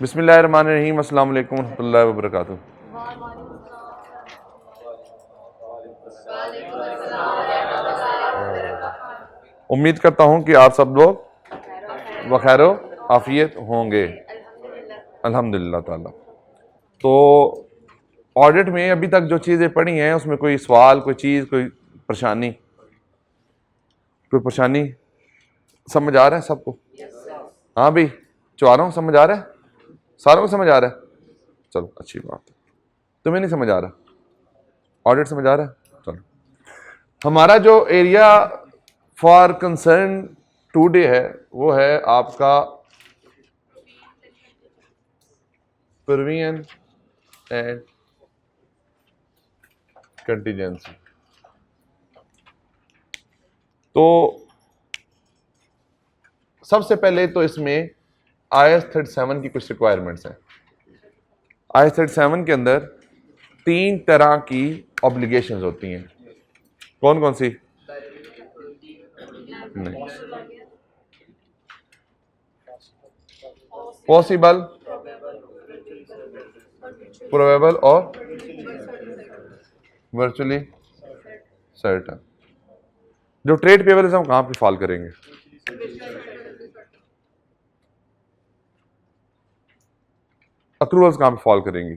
बिस्मिल्लाहिर्रहमानिर्रहीम, अस्सलाम वालेकुम रहमतुल्लाहि व बरकातुहू। उम्मीद करता हूँ कि आप सब लोग बखैर आफियत होंगे अल्हम्दुलिल्लाह ताला। तो ऑडिट में अभी तक जो चीज़ें पढ़ी हैं उसमें कोई सवाल, कोई चीज़, कोई परेशानी समझ आ रहा है सबको? हाँ भाई, चौरों को समझ आ रहा है? सारों को समझ आ रहा है? चलो अच्छी बात है। तुम्हें नहीं समझ आ रहा? ऑडिट समझ आ रहा है? चलो, हमारा जो एरिया फॉर कंसर्न टुडे है वो है आपका प्रोविजन एंड कंटीजेंसी। तो सबसे पहले तो इसमें IAS 37 की कुछ रिक्वायरमेंट्स हैं। IAS 37 के अंदर 3 तरह की ऑब्लिगेशंस होती हैं। कौन कौन सी? नहीं, पॉसिबल, प्रोबेबल और वर्चुअली सर्टन। जो ट्रेड पेबल है हम कहां पे फॉल करेंगे? अक्रूवल्स कहां पे फॉल करेंगी?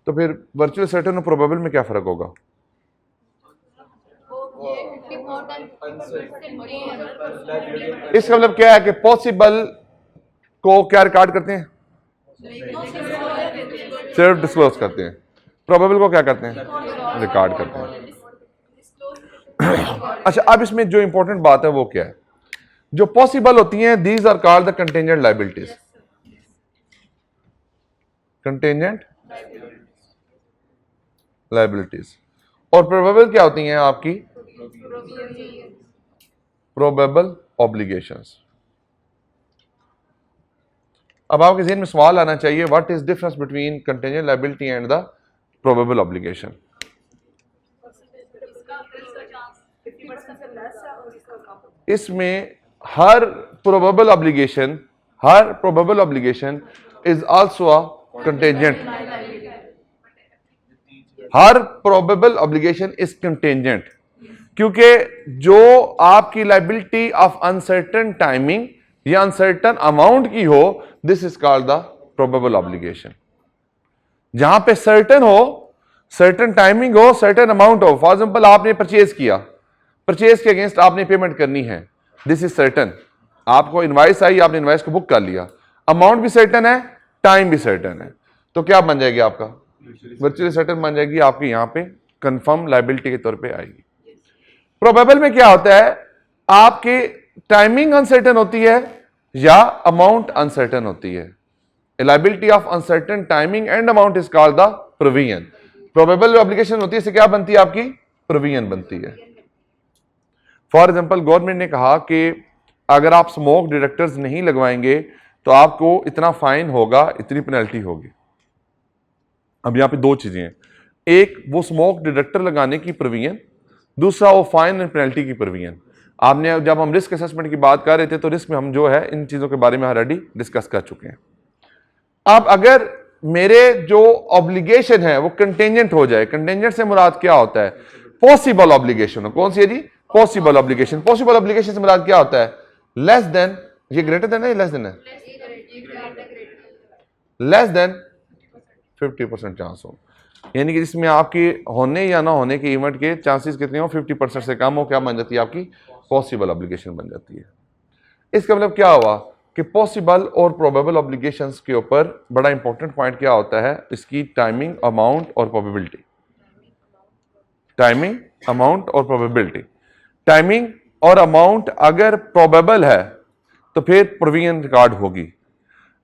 तो फिर वर्चुअल सर्टन और प्रोबेबल में क्या फर्क होगा? इसका मतलब क्या है कि पॉसिबल को क्या रिकॉर्ड करते हैं? सिर्फ डिस्क्लोज करते हैं। प्रोबेबल को क्या करते हैं? रिकॉर्ड करते हैं। अच्छा, अब इसमें जो इंपॉर्टेंट बात है वो क्या है? जो पॉसिबल होती हैं, these are called the contingent liabilities. Contingent liabilities. और प्रोबेबल क्या होती हैं आपकी? Probable obligations. अब आपके ज़हन में सवाल आना चाहिए, what is difference between contingent liability and the probable obligation? इसमें हर probable obligation is also a contingent. हर प्रोबेबल ऑब्लिगेशन इज कंटेंजेंट, क्योंकि जो आपकी लायबिलिटी ऑफ अनसर्टेन टाइमिंग या अनसर्टेन अमाउंट की हो, this is called the probable obligation. जहां पे सर्टेन हो, सर्टेन टाइमिंग हो, सर्टेन अमाउंट हो। फॉर एग्जांपल आपने परचेज किया, परचेज के अगेंस्ट आपने पेमेंट करनी है, दिस इज सर्टेन। आपको इनवाइस आई, आपने इनवाइस को बुक कर लिया, अमाउंट भी सर्टेन है, टाइम भी सर्टेन है, तो क्या बन जाएगी आपका? वर्चुअली सर्टेन बन जाएगी, आपकी यहां पे कंफर्म लायबिलिटी के तौर पे आएगी। प्रोबेबल में क्या होता है? आपकी टाइमिंग अनसर्टेन होती है या अमाउंट अनसर्टेन होती है। Liability of uncertain timing and amount is called the provision. Probable obligation होती है, इससे क्या बनती है? आपकी प्रोविजन बनती है। फॉर एग्जांपल, गवर्नमेंट ने कहा कि अगर आप स्मोक डिटेक्टर्स नहीं लगवाएंगे तो आपको इतना फाइन होगा, इतनी पेनल्टी होगी। अब यहां पे दो चीजें हैं, एक वो स्मोक डिटेक्टर लगाने की प्रोविजन, दूसरा वो फाइन एंड पेनल्टी की प्रोविजन। आपने जब हम रिस्क असेसमेंट की बात कर रहे थे तो रिस्क में हम जो है इन चीजों के बारे में ऑलरेडी डिस्कस कर चुके हैं। अब अगर मेरे जो ऑब्लिगेशन है वो कंटेंजेंट हो जाए, कंटेंजेंट से मुराद क्या होता है? पॉसिबल ऑब्लिगेशन हो। कौन सी है जी? Possible obligation. पॉसिबल ऑब्लिगेशन से मुराद क्या होता है? लेस देन, ये ग्रेटर देन है, लेस देन है? लेस देन 50% चांस हो, यानी कि जिसमें आपकी होने या ना होने के इवेंट के चांसेस कितने हो? 50% से कम हो, क्या बन जाती है? आपकी पॉसिबल ऑब्लिगेशन बन जाती है। इसका मतलब क्या हुआ कि पॉसिबल और प्रोबेबल ऑब्लिगेशंस के ऊपर बड़ा इंपॉर्टेंट पॉइंट क्या होता है? इसकी टाइमिंग, अमाउंट और प्रोबेबिलिटी। टाइमिंग, अमाउंट और प्रोबेबिलिटी। टाइमिंग और अमाउंट अगर प्रोबेबल है तो फिर प्रोविजन रिकॉर्ड होगी।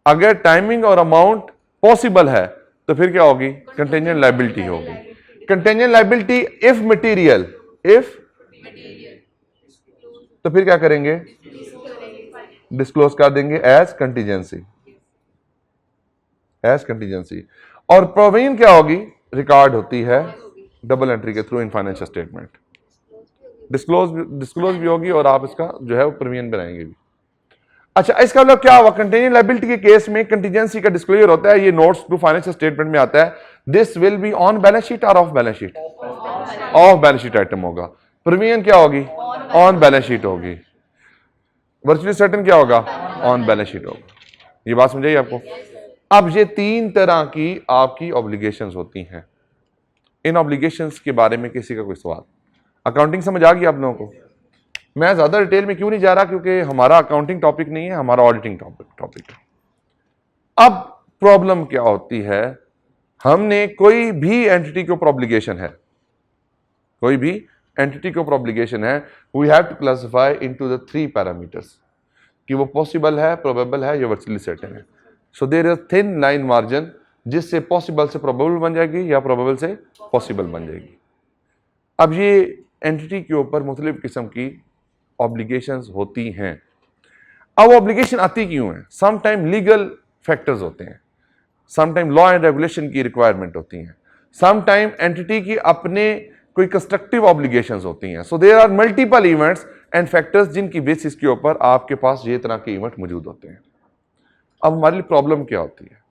अगर टाइमिंग और अमाउंट पॉसिबल है तो फिर क्या होगी? कंटेंजेंट लायबिलिटी होगी। Contingent liability if material, if, तो फिर क्या करेंगे? डिस्क्लोज कर देंगे एज कंटीजेंसी, एज कंटीजेंसी। और प्रोविजन क्या होगी? रिकॉर्ड होती है डबल एंट्री के through in financial statement. Disclose भी होगी और आप इसका जो है वो प्रीमियम बनाएंगे भी। अच्छा, इसका मतलब क्या हुआ? कंटिजेंट लायबिलिटी के केस में कंटिजेंसी का डिस्क्लोजर होता है, ये नोट्स टू फाइनेंशियल स्टेटमेंट में आता है। This will be on balance sheet और off balance sheet? Off balance sheet item होगा। प्रीमियम क्या होगी? ऑन बैलेंस शीट होगी। वर्चुअली सर्टेन क्या होगा? ऑन बैलेंस शीट होगा। ये बात समझाइए आपको? अब ये तीन तरह की आपकी ऑब्लिगेशंस होती हैं। इन ऑब्लिगेशंस के बारे में किसी का कोई सवाल? अकाउंटिंग समझ आ गई आप लोगों को? मैं ज्यादा डिटेल में क्यों नहीं जा रहा, क्योंकि हमारा अकाउंटिंग टॉपिक नहीं है, हमारा ऑडिटिंग टॉपिक है। अब प्रॉब्लम क्या होती है, हमने कोई भी एंटिटी के ऊपर ऑब्लिगेशन है, कोई भी एंटिटी के ऊपर ऑब्लिगेशन है, we have to classify into the 3 parameters कि वो पॉसिबल है, प्रोबेबल है या वर्चुअली सर्टेन है। So there is thin line margin जिससे पॉसिबल से प्रोबेबल बन जाएगी या प्रोबेबल से पॉसिबल बन जाएगी। अब ये एंटिटी के ऊपर मुख्तलिफ किस्म की ऑब्लिगेशंस होती हैं। अब ऑब्लिगेशन आती क्यों है? सम टाइम लीगल फैक्टर्स होते हैं, some time law and regulation की रिक्वायरमेंट होती हैं, सम टाइम एंटिटी की अपने कोई कंस्ट्रक्टिव ऑब्लिगेशंस होती हैं। So there are multiple events and factors जिनकी बेसिस के ऊपर आपके पास ये तरह के इवेंट मौजूद होते हैं। अब हमारी प्रॉब्लम क्या होती है?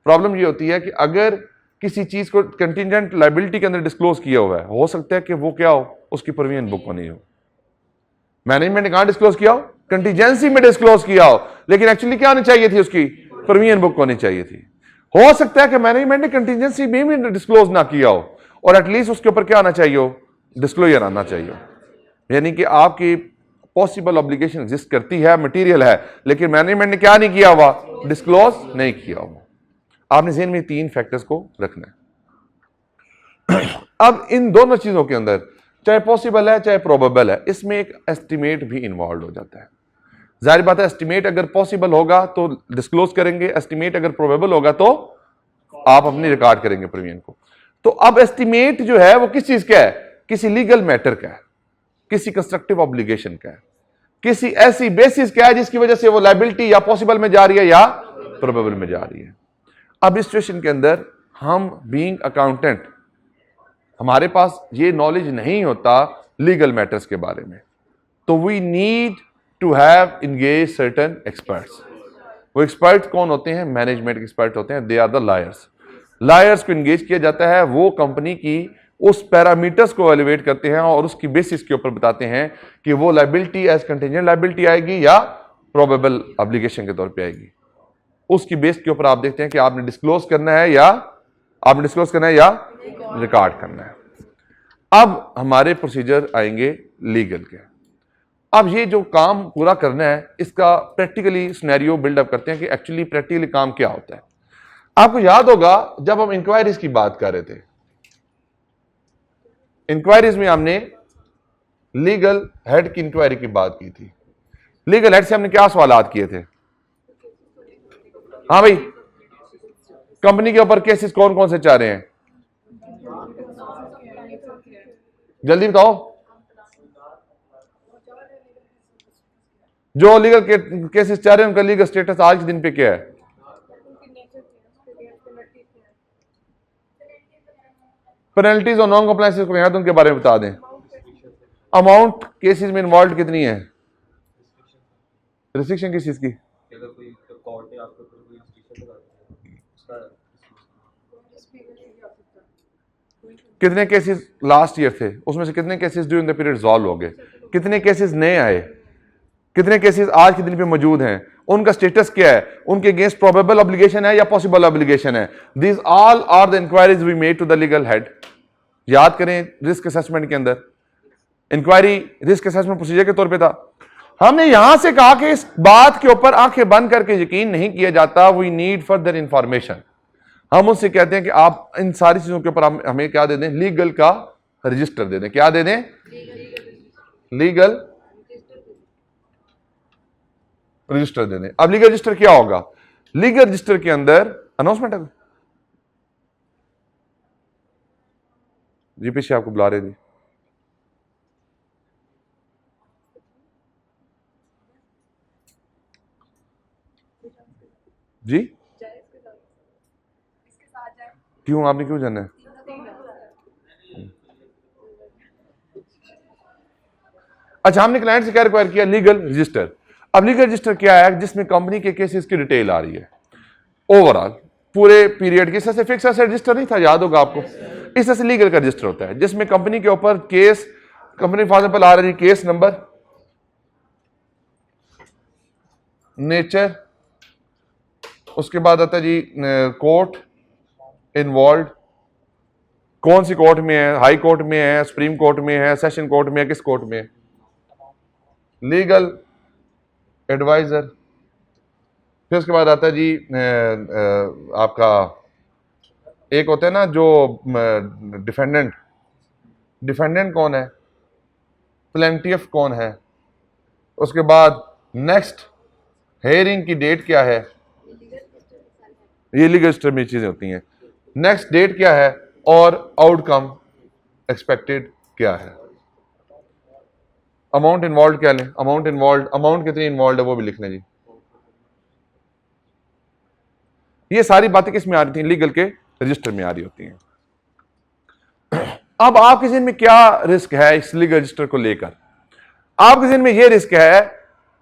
प्रॉब्लम ये होती है कि अगर किसी चीज को कंटिजेंट लायबिलिटी के अंदर डिस्क्लोज किया हुआ है, हो सकता है कि वो क्या हो, उसकी प्रोविजन बुक होनी हो। मैनेजमेंट ने कहां डिस्क्लोज किया हो? कंटीजेंसी में डिस्क्लोज किया हो, लेकिन एक्चुअली क्या होनी चाहिए थी? उसकी प्रोविजन बुक होनी चाहिए थी। हो सकता है कि मैनेजमेंट ने कंटीजेंसी में भी डिस्क्लोज ना किया हो और एटलीस्ट उसके ऊपर क्या आना चाहिए हो? डिस्क्लोजर आना चाहिए हो। यानी कि आपकी पॉसिबल ऑब्लिगेशन एग्जिस्ट करती है, मटेरियल है, लेकिन मैनेजमेंट ने क्या नहीं किया हुआ? डिस्क्लोज नहीं किया हुआ। आपने ज़हन में 3 फैक्टर्स को रखना है। अब इन दोनों चीजों के अंदर, चाहे पॉसिबल है चाहे प्रोबेबल है, इसमें एक एस्टिमेट भी इन्वॉल्व हो जाता है। जाहिर बात है, एस्टिमेट अगर पॉसिबल होगा तो डिस्क्लोज करेंगे, एस्टिमेट अगर प्रोबेबल होगा तो आप अपनी रिकॉर्ड करेंगे प्रीमियम को। तो अब एस्टिमेट जो है वो किस चीज का है? किसी लीगल मैटर का है, किसी कंस्ट्रक्टिव ऑब्लिगेशन का है, किसी ऐसी बेसिस का है जिसकी वजह से वो लायबिलिटी या पॉसिबल में जा रही है या प्रोबेबल में जा रही है। अब इस सिचुएशन के अंदर हम बीइंग अकाउंटेंट, हमारे पास ये नॉलेज नहीं होता लीगल मैटर्स के बारे में, तो we need to have engage certain experts. वो एक्सपर्ट कौन होते हैं? मैनेजमेंट एक्सपर्ट होते हैं, they are the lawyers. Lawyers को इंगेज किया जाता है, वो कंपनी की उस पैरामीटर्स को एलिवेट करते हैं और उसकी बेसिस के ऊपर बताते हैं कि वो लायबिलिटी एज कंटिजेंट लायबिलिटी आएगी या प्रोबेबल ऑब्लिगेशन के तौर पे आएगी। उसकी बेस के ऊपर आप देखते हैं कि आपने डिस्क्लोज करना है या रिकॉर्ड करना है। अब हमारे प्रोसीजर आएंगे लीगल के। अब ये जो काम पूरा करना है, इसका प्रैक्टिकली सिनेरियो बिल्डअप करते हैं कि एक्चुअली प्रैक्टिकली काम क्या होता है। आपको याद होगा जब हम इंक्वायरीज की बात कर रहे थे, इंक्वायरीज में हमने लीगल हेड की इंक्वायरी की बात की थी। लीगल हेड से हमने क्या सवालात किए थे? हाँ भाई, कंपनी के ऊपर केसेस कौन कौन से चाह रहे हैं? जल्दी बताओ। जो लीगल केसेस चाह रहे हैं उनका लीगल स्टेटस आज के दिन पे क्या है? पेनल्टीज और नॉन कंप्लायंसेस को याद, उनके बारे में बता दें। अमाउंट केसेस में इन्वॉल्व कितनी है? रिस्ट्रिक्शन किस चीज की? कितने केसेस लास्ट ईयर थे, उसमें से कितने cases during the period solve हो गए? कितने केसेस नए आए? कितने केसेस आज के दिन पे मौजूद हैं? उनका स्टेटस क्या है? उनके अगेंस्ट प्रोबेबल ऑब्लिगेशन है या पॉसिबल ऑब्लिगेशन है? This all are the inquiries we made to the legal head. याद करें, रिस्क असेसमेंट के अंदर इंक्वायरी रिस्क असेसमेंट प्रोसीजर के तौर पे था। हमने यहां से कहा कि इस बात के ऊपर आंखें बंद करके यकीन नहीं किया जाता, वी नीड फर्दर इंफॉर्मेशन। हम उससे कहते हैं कि आप इन सारी चीजों के ऊपर हमें क्या दे दें? लीगल का रजिस्टर दे दें। क्या दे दें? लीगल रजिस्टर दे दें। अब लीगल रजिस्टर क्या होगा? लीगल रजिस्टर के अंदर अनाउंसमेंट है जी, पीछे आपको बुला रहे थे जी। क्यों, आपने क्यों जाना है? अच्छा, हमने क्लाइंट से क्या रिक्वायर किया? Legal register. अब लीगल रजिस्टर क्या है? जिसमें कंपनी के केसेस की डिटेल आ रही है ओवरऑल पूरे पीरियड की। इस तरह से फिक्स एसेट रजिस्टर नहीं था, याद होगा आपको। इस तरह से लीगल का रजिस्टर होता है जिसमें कंपनी के ऊपर केस, कंपनी फॉर एग्जांपल आ रही केस नंबर, नेचर, उसके बाद आता है जी कोर्ट इन्वॉल्व, कौन सी कोर्ट में है, हाई कोर्ट में है, सुप्रीम कोर्ट में है, सेशन कोर्ट में है, किस कोर्ट में है, लीगल एडवाइजर। फिर उसके बाद आता है जी आपका एक होता है ना जो डिफेंडेंट, डिफेंडेंट कौन है, प्लेंटिफ कौन है, उसके बाद नेक्स्ट हेयरिंग की डेट क्या है, ये लीगल रजिस्टर में चीजें होती हैं। नेक्स्ट डेट क्या है और आउटकम एक्सपेक्टेड क्या है। अमाउंट इन्वॉल्व क्या लें, अमाउंट इन्वॉल्व, अमाउंट कितनी इन्वॉल्व है वो भी लिख लें जी। ये सारी बातें किस में आ रही थी? लीगल के रजिस्टर में आ रही होती हैं। अब आपके ज़हन में क्या रिस्क है इस लीगल रजिस्टर को लेकर? आपके ज़हन में यह रिस्क है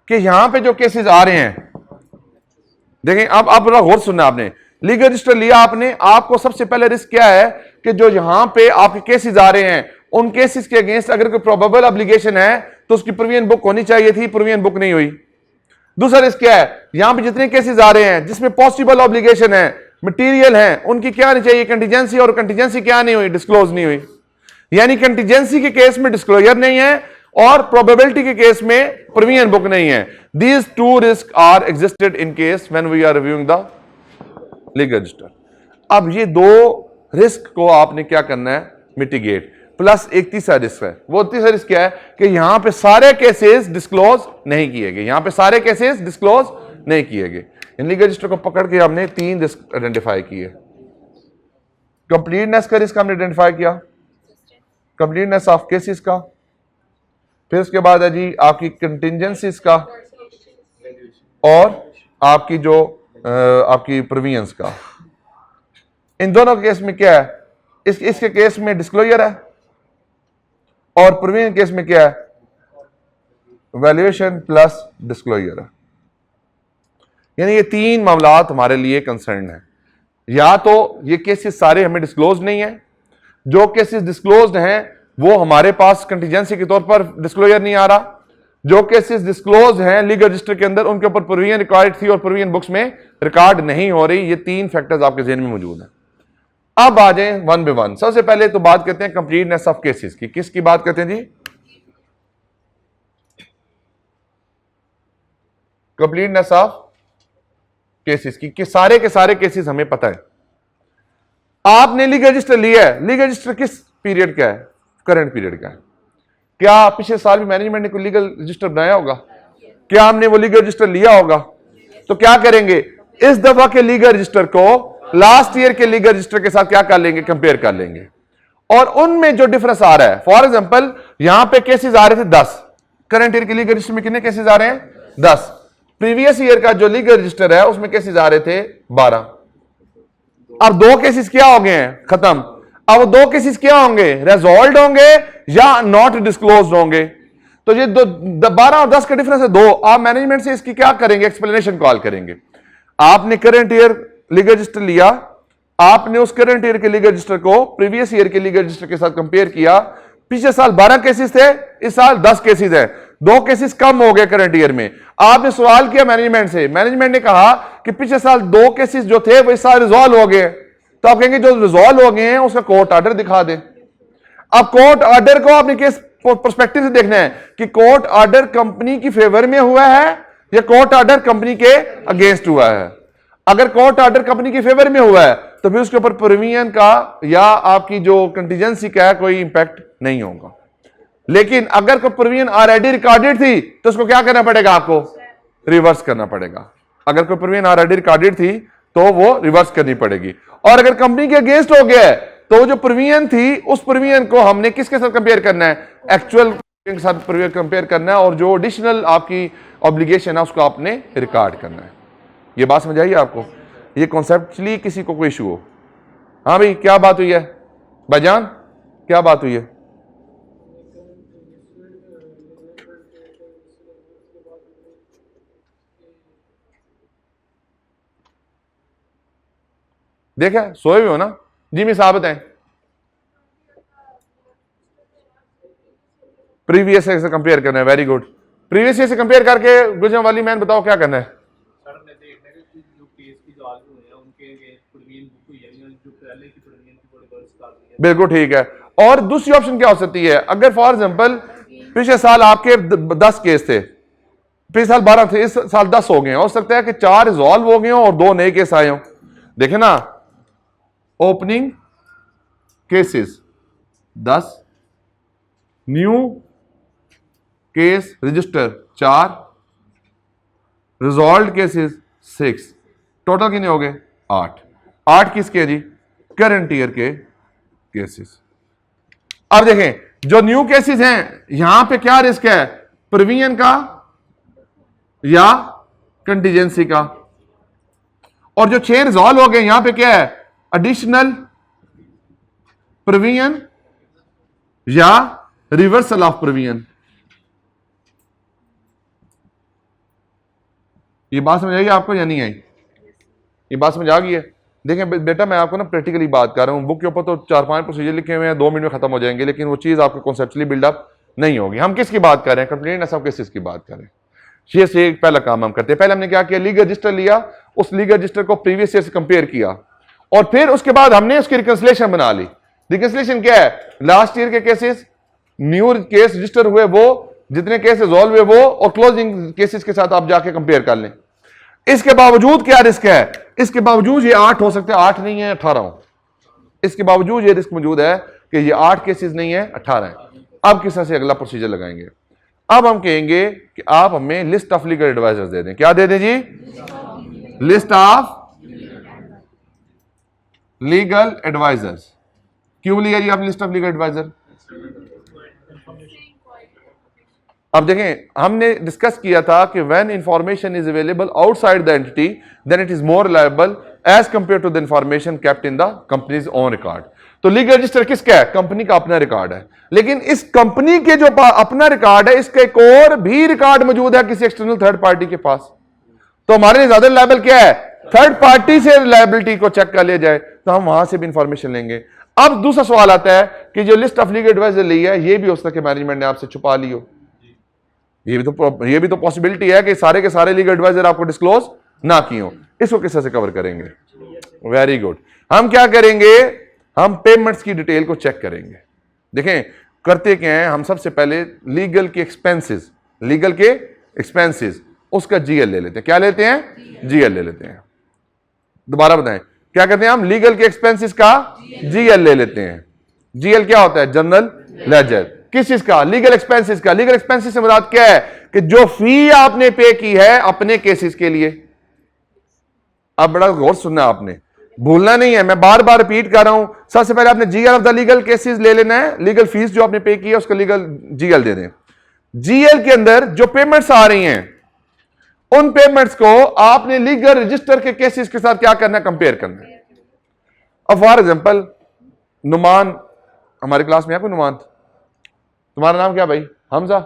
कि यहां पे जो केसेस आ रहे हैं, देखें अब आप गौर सुनना, आपने लीगल रजिस्टर लिया आपने, आपको सबसे पहले रिस्क क्या है कि जो यहां पे आपके केसेस आ रहे हैं उन केसेस के अगेंस्ट अगर कोई प्रोबेबल ऑब्लिगेशन है तो उसकी प्रोविजन बुक होनी चाहिए थी, प्रोविजन बुक नहीं हुई। दूसरा रिस्क क्या है? यहां पे जितने केसेस आ रहे हैं जिसमें पॉसिबल ऑब्लिगेशन है, मटेरियल है, उनकी क्या नहीं चाहिए? कंटीजेंसी, और कंटीजेंसी क्या नहीं हुई? डिस्क्लोज नहीं हुई। यानी कंटीजेंसी के केस में डिस्क्लोजर नहीं है और प्रोबेबिलिटी के केस में प्रोविजन बुक नहीं है। These two risk are existed in case when we are reviewing the legal register. अब ये दो रिस्क को आपने क्या करना है? मिटिगेट। प्लस एक तीसरा रिस्क है। वो तीसरा रिस्क क्या है कि यहां पे सारे केसेस डिस्क्लोज नहीं किए गए, यहां पे सारे केसेस डिस्क्लोज नहीं किए गए। इन लीगल रजिस्टर को पकड़ के हमने तीन रिस्क आइडेंटिफाई किए। कंप्लीटनेस का रिस्क हमने आइडेंटिफाई किया, कंप्लीटनेस ऑफ केसेस का, फिर उसके बाद है जी आपकी कंटिजेंसीज का, और आपकी जो आपकी प्रोविजंस का। इन दोनों केस में क्या है? इसके केस में डिस्क्लोजर है और प्रोविजन केस में क्या है? वैल्यूएशन प्लस डिस्क्लोजर है। यानी ये तीन मामलात हमारे लिए कंसर्न है। या तो ये केसेस सारे हमें डिस्क्लोज नहीं है, जो केसेस डिस्क्लोज्ड हैं वो हमारे पास कंटीजेंसी के तौर पर डिस्क्लोजर नहीं आ रहा, जो केसेस डिस्क्लोज हैं लीगल रजिस्टर के अंदर उनके ऊपर प्रोविजन रिक्वायर्ड थी और प्रोविजन बुक्स में रिकॉर्ड नहीं हो रही। ये तीन फैक्टर्स आपके ज़हन में मौजूद हैं। अब आ जाए वन बाय वन। सबसे पहले तो बात करते हैं कंप्लीटनेस ऑफ केसेस की। किसकी बात करते हैं जी? कंप्लीटनेस ऑफ केसेस की, कि सारे के सारे केसेस हमें पता है। आपने लीगल रजिस्टर लिया है, लीगल रजिस्टर किस पीरियड का है? करंट पीरियड का है। क्या पिछले साल भी मैनेजमेंट ने कोई लीगल रजिस्टर बनाया होगा? क्या हमने वो लीगल रजिस्टर लिया होगा? तो क्या करेंगे? इस दफा के लीगल रजिस्टर को लास्ट ईयर के लीगल रजिस्टर के साथ क्या कर लेंगे? कंपेयर कर लेंगे, और उनमें जो डिफरेंस आ रहा है, फॉर एग्जांपल यहां पे केसेस आ रहे थे 10, करंट ईयर के लीगल रजिस्टर में कितने केसेस आ रहे हैं? 10। प्रीवियस ईयर का जो लीगल रजिस्टर है उसमें केसेस आ रहे थे 12। अब दो केसेस क्या हो गए हैं? खत्म। अब दो केसेस क्या होंगे? रेजोल्व होंगे या नॉट डिस्क्लोज होंगे। तो ये 12 और 10 का डिफरेंस है 2। आप मैनेजमेंट से इसकी क्या करेंगे? एक्सप्लेनेशन कॉल करेंगे। आपने करंट ईयर लीगल रजिस्टर लिया, आपने उस करंट ईयर के लीगल रजिस्टर को प्रीवियस ईयर के लीगल रजिस्टर के साथ कंपेयर किया। पिछले साल 12 केसेस थे, इस साल 10 केसेस हैं, 2 केसेस कम हो गए करंट ईयर में। आपने सवाल किया मैनेजमेंट से, मैनेजमेंट ने कहा कि पिछले साल 2 केसेस जो थे वो इस साल रिजॉल्व हो गए। तो आप कहेंगे जो रिजॉल्व हो गए हैं उसका कोर्ट ऑर्डर दिखा दें। अब कोर्ट ऑर्डर को आपने किस पर्सपेक्टिव से देखना है कि कोर्ट ऑर्डर कंपनी की फेवर में हुआ है या कोर्ट ऑर्डर कंपनी के अगेंस्ट हुआ है। अगर कोर्ट ऑर्डर कंपनी के फेवर में हुआ है तो फिर उसके ऊपर प्रोविजन का या आपकी जो कंटीजेंसी का कोई इंपैक्ट नहीं होगा। लेकिन अगर कोई प्रोविजन ऑलरेडी रिकॉर्डेड थी तो उसको क्या करना पड़ेगा? आपको रिवर्स करना पड़ेगा। अगर कोई प्रोविजन ऑलरेडी रिकॉर्डेड थी तो वो रिवर्स करनी पड़ेगी। और अगर कंपनी के अगेंस्ट हो गया है तो जो प्रोविजन थी उस प्रोविजन को हमने किसके साथ कंपेयर करना है? एक्चुअल के साथ कंपेयर करना है, और जो एडिशनल आपकी ऑब्लिगेशन है उसको आपने रिकॉर्ड करना है। ये बात समझ आई आपको? ये कॉन्सेप्चुअली किसी को कोई इशू हो? हाँ भाई, क्या बात हुई है भाईजान? क्या बात हुई है? देखा, सोए हुए हो ना जी। मैं साबित है प्रीवियस ईयर से कंपेयर करना है। Very good. प्रीवियस ईयर से कंपेयर करके गुजरने वाली मैन बताओ क्या करना है। बिल्कुल ठीक है। और दूसरी ऑप्शन क्या हो सकती है, अगर फॉर एग्जांपल पिछले साल आपके 10 केस थे, पिछले साल 12 थे, इस साल 10 हो गए, हो सकता है कि 4 रिजॉल्व हो गए हो और 2 नए केस आए हो। देखे ना, opening cases 10, new case register 4, resolve cases 6, total कितने हो गए 8। 8 किसके जी, करंट ईयर के केसेस। अब देखें जो न्यू केसेस हैं यहां पे क्या रिस्क है, प्रोविजन का या कंटीजेंसी का। और जो 6 रिजॉल्व हो गए यहां पे क्या है, एडिशनल प्रोविजन या रिवर्सल ऑफ प्रोविजन। ये बात समझ आई आपको या नहीं आई? ये बात समझ आ गई है? देखें बेटा, मैं आपको ना प्रैक्टिकली बात कर रहा हूं। बुक के ऊपर तो 4-5 प्रोसीजर लिखे हुए हैं, 2 मिनट में खत्म हो जाएंगे, लेकिन वो चीज आपको कॉन्सेप्चुअली बिल्डअप नहीं होगी। हम किसकी बात कर रहे हैं, कंप्लेंट सब केसेस की बात कर रहे हैं। ये से एक पहला काम हम करते हैं। पहले हमने क्या किया, लीगल रजिस्टर लिया, उस लीगल रजिस्टर को प्रीवियस ईयर से कंपेयर किया, और फिर उसके बाद हमने उसकी रिकंसिलेशन बना ली। रिकंसिलेशन क्या है, लास्ट ईयर के केसेस, न्यू केस रजिस्टर हुए वो, जितने केस रिजॉल्व हुए वो, और क्लोजिंग केसेस के साथ आप जाके कंपेयर कर लें। इसके बावजूद क्या रिस्क है, इसके बावजूद ये 8 हो सकते हैं, 8 नहीं है 18 हो। इसके बावजूद ये रिस्क मौजूद है कि ये 8 केसेस नहीं है 18 है। अब किस तरह से अगला प्रोसीजर लगाएंगे, अब हम कहेंगे कि आप हमें लिस्ट ऑफ लीगल एडवाइजर्स दे दें। क्या दे दें जी, लिस्ट ऑफ लीगल एडवाइजर्स। क्यों लिया जी आप लिस्ट ऑफ लीगल एडवाइजर? अब देखें, हमने डिस्कस किया था कि when information is available outside the entity then it is more reliable as compare to the information kept in the company's own record. तो लीगल रजिस्टर किसका है, कंपनी का अपना रिकॉर्ड है, लेकिन इस कंपनी के जो अपना रिकॉर्ड है इसका एक और भी रिकॉर्ड मौजूद है किसी एक्सटर्नल थर्ड पार्टी के पास। तो हमारे लिए ज्यादा रिलायबल क्या है, थर्ड पार्टी से रिलायबिलिटी को चेक कर लिया जाए, तो हम वहां से भी इंफॉर्मेशन लेंगे। अब दूसरा सवाल आता है कि जो लिस्ट ऑफ लीगल एडवाइजर ली है ये भी हो सकता है कि मैनेजमेंट ने आपसे छुपा ली हो। ये भी तो पॉसिबिलिटी है कि सारे के सारे लीगल एडवाइजर आपको डिस्क्लोज ना किए हो। इसको किस तरह से कवर करेंगे? Very good. हम क्या करेंगे, हम पेमेंट्स की डिटेल को चेक करेंगे। देखें करते क्या है, हम सबसे पहले लीगल के एक्सपेंसेस, लीगल के एक्सपेंसेस उसका जीएल ले लेते हैं। क्या लेते हैं, जीएल ले लेते हैं। दोबारा बताएं क्या कहते हैं हम, लीगल के एक्सपेंसेस का जीएल ले लेते हैं। जीएल क्या होता है, जनरल लेजर। किस चीज का, लीगल एक्सपेंसेस का। लीगल एक्सपेंसेस से मुराद क्या है कि जो फी आपने पे की है अपने केसेस के लिए। अब बड़ा गौर सुनना आपने, भूलना नहीं है, मैं बार बार रिपीट कर रहा हूं। सबसे पहले आपने GL of the legal cases ले लेना है, लीगल फीस जो आपने पे की है उसका लीगल जीएल दे दें। जीएल के अंदर जो पेमेंट्स आ रही हैं उन पेमेंट्स को आपने लीगल रजिस्टर के केसेस के साथ क्या करना है, कंपेयर करना है। अब फॉर एग्जांपल नुमान, हमारी क्लास में है कोई नुमान? तुम्हारा नाम क्या भाई? हमजा,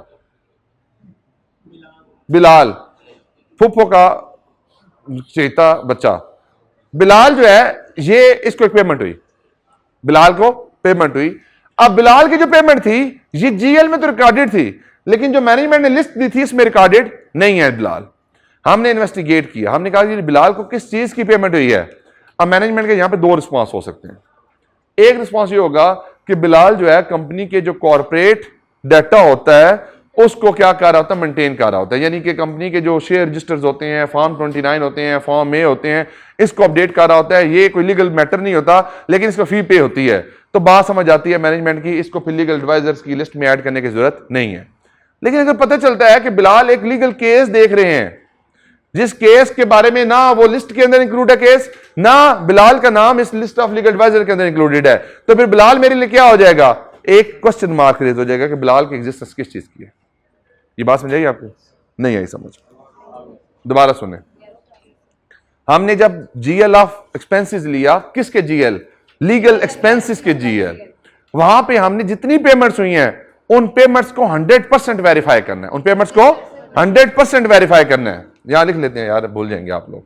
बिलाल, फुप्पो का चेता बच्चा। बिलाल जो है ये, इसको एक पेमेंट हुई, बिलाल को पेमेंट हुई। अब बिलाल की जो पेमेंट थी ये जीएल में तो रिकॉर्डेड थी, लेकिन जो मैनेजमेंट ने लिस्ट दी थी इसमें रिकॉर्डेड नहीं है बिलाल। हमने इन्वेस्टिगेट किया, हमने कहा कि बिलाल को किस चीज की पेमेंट हुई है। अब मैनेजमेंट के यहां पे 2 रिस्पॉन्स हो सकते हैं। एक रिस्पॉन्स ये होगा कि बिलाल जो है कंपनी के जो कॉर्पोरेट डाटा होता है उसको क्या कर रहा होता है, मेंटेन कर रहा होता है। यानी कि कंपनी के जो शेयर रजिस्टर्स होते हैं, फॉर्म 29 होते हैं, फॉर्म ए होते हैं, इसको अपडेट कर रहा होता है। ये कोई लीगल मैटर नहीं होता, लेकिन इसको फी पे होती है। तो बात समझ आती है मैनेजमेंट की, इसको फिर लीगल एडवाइजर्स की लिस्ट में ऐड करने की जरूरत नहीं है। लेकिन अगर पता चलता है कि बिलाल एक लीगल केस देख रहे हैं जिस केस के बारे में ना वो लिस्ट के अंदर इंक्लूड है केस, ना बिलाल का नाम इस लिस्ट ऑफ लीगल एडवाइजर के अंदर इंक्लूडेड है, तो फिर बिलाल मेरे लिए क्या हो जाएगा, एक क्वेश्चन मार्क रेज हो जाएगा कि बिलाल की एग्जिस्टेंस किस चीज की है। ये बात समझ आई आपको? नहीं आई समझ? दोबारा सुने। हमने जब जीएल ऑफ एक्सपेंसेस लिया, किसके जीएल, लीगल एक्सपेंसेस के जीएल, वहां पे हमने जितनी पेमेंट्स हुई हैं उन पेमेंट्स को 100% वेरीफाई करना है। उन पेमेंट्स को 100% वेरीफाई करना है। यहां लिख लेते हैं यार, भूल जाएंगे आप लोग।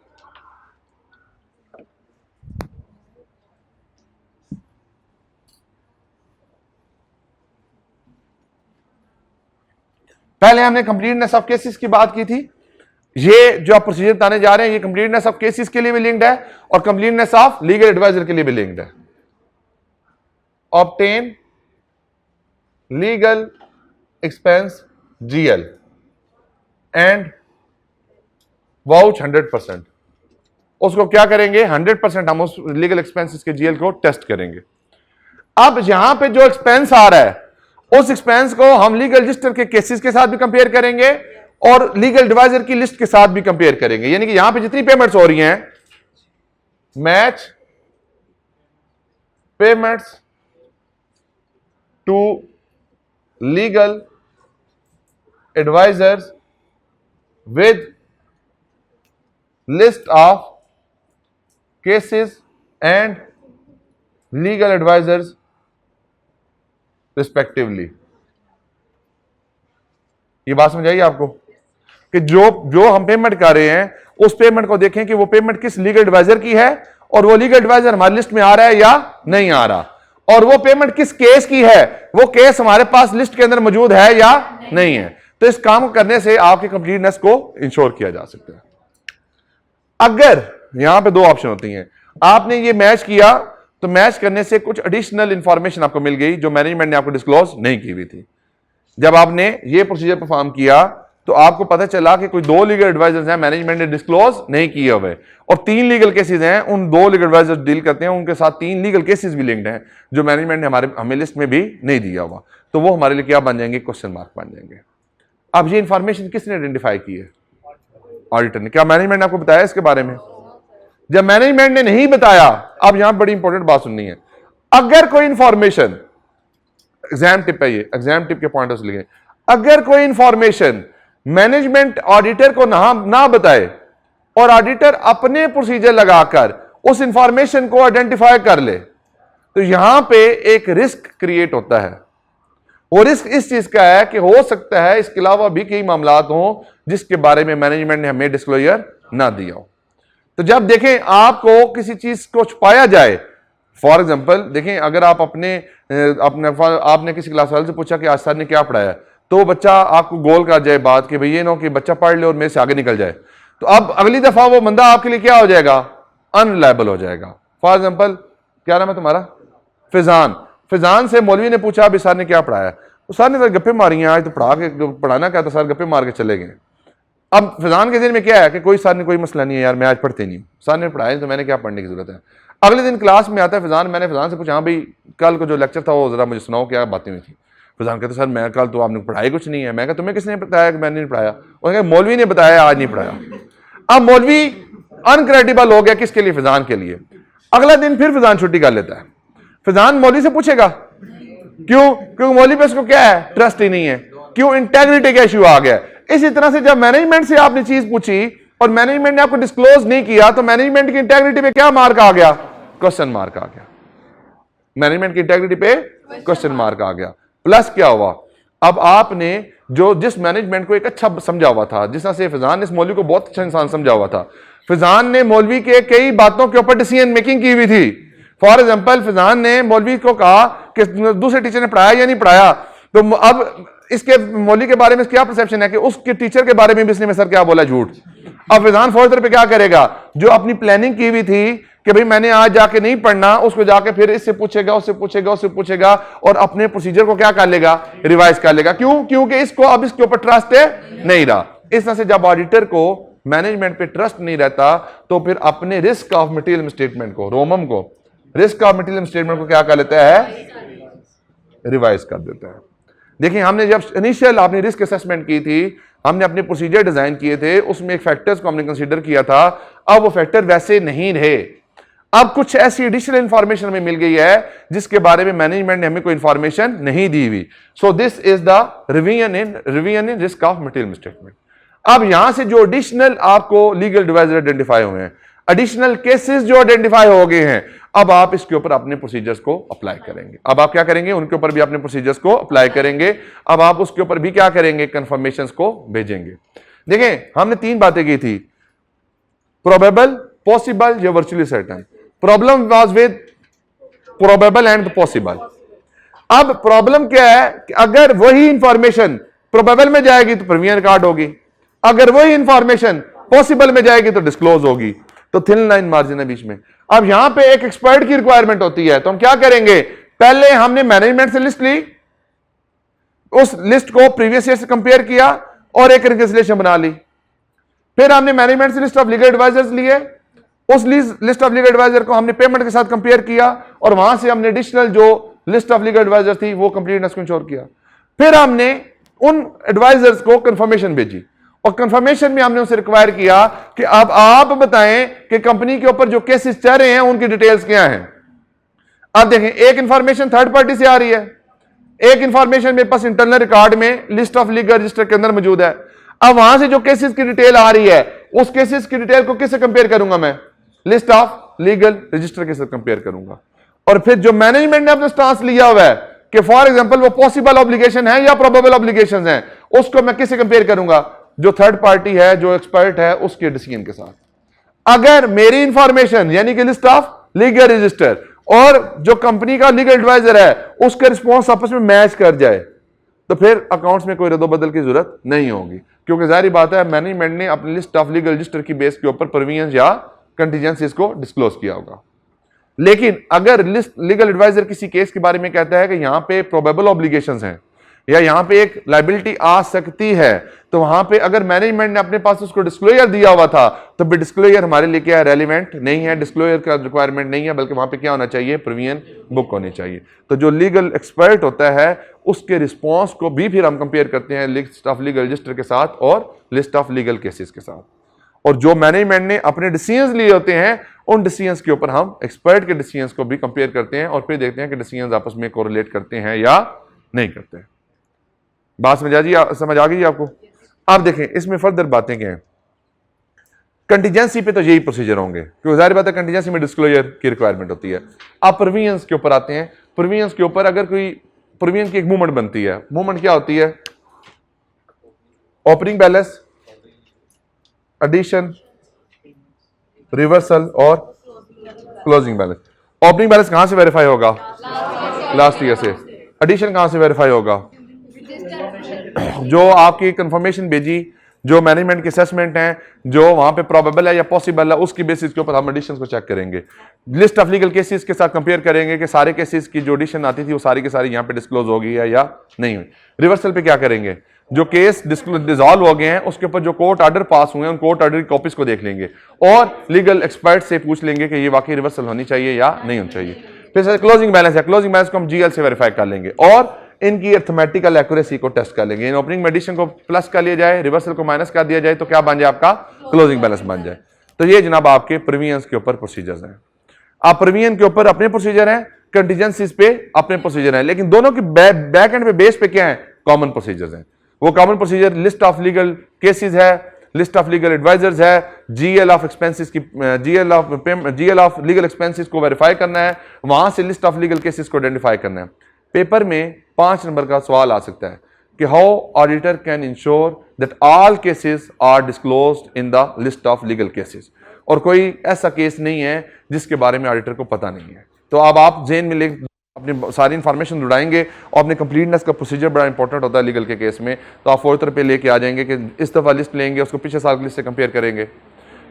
पहले हमने कंप्लीटनेस ऑफ केसेस की बात की थी। ये जो आप प्रोसीजर बताने जा रहे हैं ये कंप्लीटनेस ऑफ केसेस के लिए भी लिंक्ड है और कंप्लीटनेस ऑफ लीगल एडवाइजर के लिए भी लिंक्ड है। Obtain legal expense GL and vouch 100%। उसको क्या करेंगे, 100% हम उस लीगल एक्सपेंसेस के जीएल को टेस्ट करेंगे। अब यहां पे जो एक्सपेंस आ रहा है उस एक्सपेंस को हम लीगल रजिस्टर के केसेस के साथ भी कंपेयर करेंगे और लीगल एडवाइजर की लिस्ट के साथ भी कंपेयर करेंगे। यानी कि यहां पे जितनी पेमेंट्स हो रही हैं, match payments to legal advisers with list of cases and legal advisers respectively. ये बात समझ आई आपको कि जो हम पेमेंट कर रहे हैं उस पेमेंट को देखें कि वो पेमेंट किस लीगल एडवाइजर की है और वो लीगल एडवाइजर हमारी लिस्ट में आ रहा है या नहीं आ रहा, और वो पेमेंट किस केस की है, वो केस हमारे पास लिस्ट के अंदर मौजूद है या नहीं है। तो इस काम करने से आपकी कंप्लीटनेस को इंश्योर किया जा सकता है। अगर यहां पे दो ऑप्शन होती हैं, आपने ये मैच किया तो मैच करने से कुछ एडिशनल इंफॉर्मेशन आपको मिल गई जो मैनेजमेंट ने आपको डिस्क्लोज नहीं की हुई थी। जब आपने ये प्रोसीजर परफॉर्म किया तो आपको पता चला कि कोई 2 लीगल एडवाइजर्स हैं मैनेजमेंट ने डिस्क्लोज नहीं किए हुए और 3 लीगल केसेस हैं, उन 2 लीगल एडवाइजर्स डील करते हैं, उनके साथ 3 लीगल केसेस भी लिंक्ड हैं जो मैनेजमेंट ने हमें लिस्ट में भी नहीं दिया हुआ। तो वो हमारे लिए क्या बन जाएंगे, क्वेश्चन मार्क बन जाएंगे। अब ये इंफॉर्मेशन किसने आइडेंटिफाई की है, ऑडिटर ने। क्या मैनेजमेंट ने आपको बताया इसके बारे में? जब मैनेजमेंट ने नहीं बताया, अब यहां बड़ी इंपॉर्टेंट बात सुननी है, अगर कोई इंफॉर्मेशन, एग्जाम टिप है ये, एग्जाम टिप के पॉइंट से लिखे, अगर कोई इंफॉर्मेशन मैनेजमेंट ऑडिटर को ना बताए और ऑडिटर अपने प्रोसीजर लगाकर उस इंफॉर्मेशन को आइडेंटिफाई कर ले, तो यहां पे एक रिस्क क्रिएट होता है। वो रिस्क इस चीज का है कि हो सकता है इसके अलावा भी कई मामलात हों जिसके बारे में मैनेजमेंट ने हमें डिस्क्लोजर ना दिया हो। तो जब देखें आपको किसी चीज को छुपाया जाए, फॉर एग्जांपल देखें, अगर आप आपने किसी क्लास वाले से पूछा कि आज सर ने क्या पढ़ाया, तो बच्चा आपको गोल कर जाए बात कि भाई ये ना कि बच्चा पढ़ ले और मेरे से आगे निकल जाए, तो अब अगली दफा वो बंदा आपके लिए क्या हो जाएगा, अनरिलायबल हो जाएगा। फॉर एग्जांपल क्या नाम है तुम्हारा, फिजान। फिजान से मौलवी ने पूछा अभी सर ने क्या पढ़ाया, तो सर ने सर गप्पे मारी हैं, आज तो पढ़ाना क्या था, सर गप्पे मार के चले गए। अब फिजान के दिन में क्या है कि कोई सर ने कोई मसला नहीं है यार, मैं आज पढ़ते नहीं हूँ, सर ने पढ़ाया तो मैंने क्या पढ़ने की जरूरत है। अगले दिन क्लास में आता है फिजान, मैंने फिजान से पूछा हाँ भाई कल को जो लेक्चर था वो जरा मुझे सुनाओ क्या बातें हुई थी। फिजान कहते सर मैं कल तो आपने पढ़ाई कुछ नहीं है। मैं कहा तुम्हें किसने बताया कि मैंने नहीं पढ़ाया? उन्होंने कहा मौलवी ने बताया, आज नहीं पढ़ाया। अब मौलवी अनक्रेडिबल हो गया, किसके लिए, फिजान के लिए। अगला दिन फिर फिजान छुट्टी कर लेता है। फिजान मौलवी से पूछेगा क्यों? क्योंकि मौलवी पे उसको क्या है, ट्रस्ट ही नहीं है। क्यों? इंटेग्रिटी का इश्यू आ गया। इसी तरह से जब मैनेजमेंट से आपने चीज पूछी और मैनेजमेंट ने आपको डिस्क्लोज नहीं किया, तो मैनेजमेंट की इंटेग्रिटी पे क्या मार्क आ गया, क्वेश्चन मार्क आ गया। मैनेजमेंट की इंटेग्रिटी पे क्वेश्चन मार्क आ गया। प्लस क्या हुआ, अब आपने जिस मैनेजमेंट को एक अच्छा समझा हुआ था, जिस तरह से फिजान ने इस मौलवी को बहुत अच्छा इंसान समझा हुआ था, फिजान ने मौलवी के कई बातों के ऊपर डिसीजन मेकिंग की हुई थी। फॉर एग्जांपल फिजान ने मौलवी को कहा कि दूसरे टीचर ने पढ़ाया या नहीं पढ़ाया, तो अब इसके मौलवी के बारे में क्या परसेप्शन है कि उसके टीचर के बारे में भी इसने सर क्या बोला, झूठ। अब फिजान फौरन पे क्या करेगा, जो अपनी प्लानिंग की हुई थी कि भाई मैंने आज जाके नहीं पढ़ना, उसको जाके फिर इससे पूछेगा, उससे पूछेगा, उससे पूछेगा और अपने प्रोसीजर को क्या कर लेगा, रिवाइज कर लेगा। क्यों? क्योंकि इसको अब इसके ऊपर ट्रस्ट नहीं रहा। इस तरह से जब ऑडिटर को मैनेजमेंट पे ट्रस्ट नहीं रहता तो फिर अपने रिस्क ऑफ मटेरियल स्टेटमेंट को, रोमम को, रिस्क ऑफ मटेरियल स्टेटमेंट को क्या कर लेता है, रिवाइज कर देता है। देखिए हमने जब इनिशियल आपने रिस्क असेसमेंट की थी, हमने अपने प्रोसीजर डिजाइन किए थे, उसमें एक फैक्टर्स को हमने कंसीडर किया था। अब वो फैक्टर वैसे नहीं रहे, अब कुछ ऐसी एडिशनल इंफॉर्मेशन हमें मिल गई है जिसके बारे में मैनेजमेंट ने हमें कोई इंफॉर्मेशन नहीं दी हुई। So this is the revision in risk of material statement. अब यहां से जो एडिशनल आपको लीगल एडवाइजर आइडेंटिफाई हुए हैं, एडिशनल केसेस जो आइडेंटिफाई हो गए हैं, अब आप इसके ऊपर अपने प्रोसीजर्स को अप्लाई करेंगे। अब आप क्या करेंगे, उनके ऊपर भी अपने प्रोसीजर्स को अप्लाई करेंगे। अब आप उसके ऊपर भी क्या करेंगे, कंफर्मेशंस को भेजेंगे। देखें हमने 3 बातें की थी, प्रोबेबल, पॉसिबल या virtually certain. Problem was with probable and possible. अब प्रॉब्लम क्या है कि अगर वही इंफॉर्मेशन प्रोबेबल में जाएगी तो प्रीमियम रिकॉर्ड होगी, अगर वही इंफॉर्मेशन पॉसिबल में जाएगी तो डिस्क्लोज होगी। तो थिन लाइन मार्जिन है बीच में। अब यहां पे एक एक्सपर्ट की रिक्वायरमेंट होती है, तो हम क्या करेंगे, पहले हमने मैनेजमेंट से लिस्ट ली, उस लिस्ट को प्रीवियस ईयर से कंपेयर किया और एक रिकंसिलिएशन बना ली। फिर हमने मैनेजमेंट से लिस्ट ऑफ लीगल एडवाइजर्स लिए, उस लिस्ट ऑफ लीगल एडवाइजर को हमने पेमेंट के साथ कंपेयर किया और वहां से हमने एडिशनल जो लिस्ट ऑफ लीगल एडवाइजर थी वो कंप्लीटनेस को इंश्योर किया। फिर हमने उन एडवाइजर्स को कंफर्मेशन भेजी और कंफर्मेशन में हमने उनसे रिक्वायर किया कि अब आप बताएं कि कंपनी के ऊपर जो केसेस चल रहे हैं उनकी डिटेल्स क्या हैं। अब देखें, एक इंफॉर्मेशन थर्ड पार्टी से आ रही है, एक इंफॉर्मेशन मेरे पास इंटरनल रिकॉर्ड में लिस्ट ऑफ लीगल रजिस्टर के अंदर मौजूद है। अब वहां से जो केसेस की डिटेल आ रही है उस केसेस की डिटेल को किससे कंपेयर करूंगा, मैं लिस्ट ऑफ लीगल रजिस्टर के साथ कंपेयर करूंगा। और फिर जो मैनेजमेंट ने अपना स्टांस लिया हुआ है कि फॉर एग्जांपल वो पॉसिबल ऑब्लिगेशन है या प्रोबेबल ऑब्लिगेशंस हैं, उसको मैं किससे कंपेयर करूंगा, जो थर्ड पार्टी है, जो एक्सपर्ट है, उसके डिसीजन के साथ। अगर मेरी इंफॉर्मेशन यानी कि लिस्ट ऑफ लीगल रजिस्टर और जो कंपनी का लीगल एडवाइजर है उसका रिस्पॉन्स आपस में मैच कर जाए तो फिर अकाउंट्स में कोई रद्दोबदल की जरूरत नहीं होगी, क्योंकि जाहिर बात है मैनेजमेंट ने अपनी लिस्ट ऑफ लीगल रजिस्टर की बेस के ऊपर प्रोविजंस या कंटीजेंसीज को डिस्क्लोज किया होगा। लेकिन अगर लिस्ट लीगल एडवाइजर किसी केस के बारे में कहता है कि यहां पे प्रोबेबल ऑब्लिगेशंस हैं या यहां पे एक लायबिलिटी आ सकती है, तो वहां पे अगर मैनेजमेंट ने अपने पास उसको डिस्क्लोजर दिया हुआ था तो भी डिस्क्लोजर हमारे लिए क्या है, रेलिवेंट नहीं है, डिस्क्लोजर का रिक्वायरमेंट नहीं है, बल्कि वहां पे क्या होना चाहिए, प्रोविजन बुक होनी चाहिए। तो जो लीगल एक्सपर्ट होता है उसके रिस्पॉन्स को भी फिर हम कंपेयर करते हैं लिस्ट ऑफ लीगल रजिस्टर के साथ और लिस्ट ऑफ लीगल केसेस के साथ। और जो मैनेजमेंट ने अपने डिसीजंस लिए होते हैं उन डिसीजंस के ऊपर हम एक्सपर्ट के डिसीजंस को भी कंपेयर करते हैं और फिर देखते हैं कि डिसीजंस आपस में कोरिलेट करते हैं या नहीं करते हैं। बात समझ आ गई आपको? अब देखें इसमें फर्दर बातें क्या हैं। कंटीजेंसी पे तो यही प्रोसीजर होंगे, क्योंकि जाहिर बात है कंटीजेंसी में डिस्क्लोजर की रिक्वायरमेंट होती है। अब प्रोविजंस के ऊपर आते हैं। प्रोविजंस के ऊपर अगर कोई प्रोविजन की एक मूवमेंट बनती है, मूवमेंट क्या होती है, ओपनिंग बैलेंस, एडिशन, रिवर्सल और क्लोजिंग बैलेंस। ओपनिंग बैलेंस कहां से वेरीफाई होगा, लास्ट ईयर से। एडिशन कहां से वेरीफाई होगा, जो आपकी कंफर्मेशन भेजी, जो मैनेजमेंट की असेसमेंट है, जो वहां पे प्रोबेबल है या पॉसिबल है, उसकी बेसिस के ऊपर हम एडिशंस को चेक करेंगे। लिस्ट ऑफ लीगल केसेस के साथ कंपेयर करेंगे कि सारे केसेस की जो एडिशन आती थी वो सारी की सारी यहां पे डिस्क्लोज होगी या नहीं हुई। रिवर्सल पे क्या करेंगे, जो केस डिसॉल्व हो गए हैं उसके ऊपर जो कोर्ट ऑर्डर पास हुए हैं उन कोर्ट ऑर्डर की कॉपीज को देख लेंगे और लीगल एक्सपर्ट से पूछ लेंगे कि ये वाकई रिवर्सल होनी चाहिए या नहीं होनी चाहिए। फिर क्लोजिंग बैलेंस है, क्लोजिंग बैलेंस को हम जीएल से वेरीफाई कर लेंगे और इनकी अर्थमेटिकल एक्यूरेसी को टेस्ट कर लेंगे। इन ओपनिंग में एडिशन को प्लस कर लिया जाए, रिवर्सल को माइनस कर दिया जाए तो क्या बन जाए, आपका क्लोजिंग बैलेंस बन जाए। तो ये जनाब आपके प्रोविजंस के ऊपर प्रोसीजर्स हैं। आप प्रोविजन के ऊपर अपने प्रोसीजर हैं, कंटीजेंसीज पे अपने प्रोसीजर हैं, लेकिन दोनों की बैक एंड पे बेस पे क्या है, कॉमन प्रोसीजर्स हैं। वो common procedure list of legal cases है, लिस्ट ऑफ लीगल एडवाइजर्स है, जीएल ऑफ एक्सपेंसेस की जीएल ऑफ लीगल एक्सपेंसेस को वेरीफाई करना है, वहां से लिस्ट ऑफ लीगल केसेस को आइडेंटिफाई करना है। पेपर में 5 नंबर का सवाल आ सकता है कि how auditor can ensure that all cases are disclosed in the list of legal cases, और कोई ऐसा केस नहीं है जिसके बारे में ऑडिटर को पता नहीं है। तो अब आप जेन में अपनी सारी इंफॉर्मेशन जुड़ाएंगे और अपने कंप्लीटनेस का प्रोसीजर बड़ा इंपॉर्टेंट होता है लीगल के केस में। तो आप फोर्थ पे लेके आ जाएंगे कि इस दफ़ा लिस्ट लेंगे, उसको पिछले साल की लिस्ट से कंपेयर करेंगे,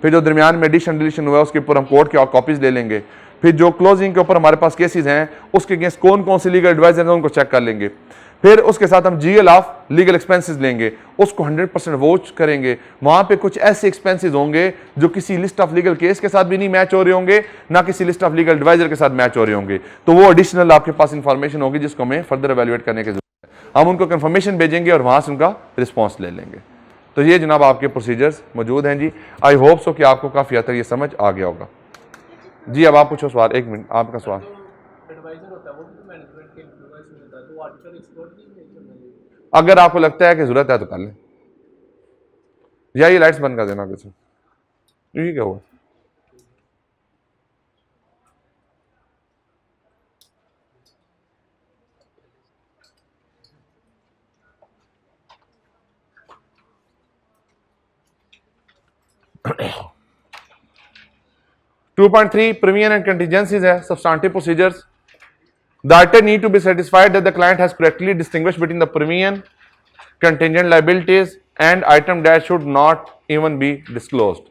फिर जो दरमियान में एडिशन डिलीशन हुआ है उसके ऊपर हम कोर्ट के कॉपीज ले लेंगे, फिर जो क्लोजिंग के ऊपर हमारे पास केसेस हैं उसके अगेंस्ट कौन कौन से लीगल एडवाइजर हैं उनको चेक कर लेंगे, फिर उसके साथ हम जीएल ऑफ लीगल एक्सपेंसेस लेंगे, उसको 100% वॉच करेंगे। वहां पे कुछ ऐसे एक्सपेंसेस होंगे जो किसी लिस्ट ऑफ लीगल केस के साथ भी नहीं मैच हो रहे होंगे, ना किसी लिस्ट ऑफ लीगल एडवाइजर के साथ मैच हो रहे होंगे, तो वो एडिशनल आपके पास इंफॉर्मेशन होगी जिसको हमें फर्दर एवेल्युएट करने की जरूरत है। हम उनको कंफर्मेशन भेजेंगे और वहां से उनका रिस्पॉन्स ले लेंगे। तो ये जनाब आपके प्रोसीजर्स मौजूद हैं जी। आई होप सो कि आपको काफी हद तक ये समझ आ गया होगा जी। अब आप पूछो सवाल, 1 मिनट आपका सवाल। अगर आपको लगता है कि जरूरत है तो कर लें, या ये लाइट्स बंद कर देना कुछ, यही क्या हुआ। टू 2.3 प्रोविजन एंड कंटीजेंसीज है, substantive procedures. The auditor need to be satisfied that the client has correctly distinguished between the provision contingent liabilities and item that should not even be disclosed.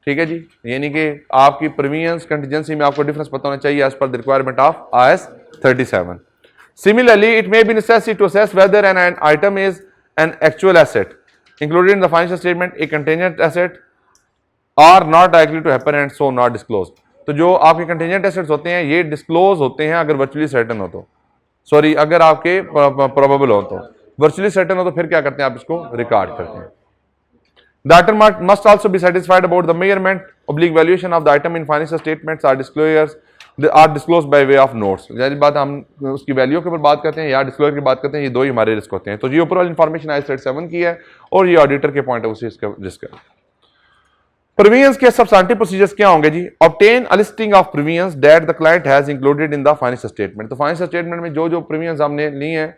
ठीक है जी, यानी कि आपकी प्रीवियंस contingency में आपको difference पता होना चाहिए as per the requirement of IAS 37। Similarly, it may be necessary to assess whether an item is an actual asset included in the financial statement, a contingent asset, or not likely to happen and so not disclosed। तो जो आपके contingent assets होते हैं ये disclose होते हैं अगर virtually certain हो तो, सॉरी अगर आपके प्रोबेबल हो तो, वर्चुअली सर्टेन हो तो फिर क्या करते हैं आप इसको रिकॉर्ड करते हैं। The item must also be satisfied about the measurement oblique valuation of the item in financial statements are disclosed by way of notes। जाहिर बात हम उसकी वैल्यू के ऊपर बात करते हैं या डिस्क्लोजर की बात करते हैं, ये दो ही हमारे रिस्क होते हैं। तो ये ऊपर वाली इंफॉर्मेशन IAS 37 की है और ये ऑडिटर के पॉइंट ऑफ व्यू से इसका रिस्क है। प्रीवियंस के सबस्टेंटिव प्रोसीजर्स क्या होंगे जी? Obtain a listing of provisions that the client has included in the financial statement. तो फाइनेंशियल स्टेटमेंट में जो जो प्रीवियंस हमने ली हैं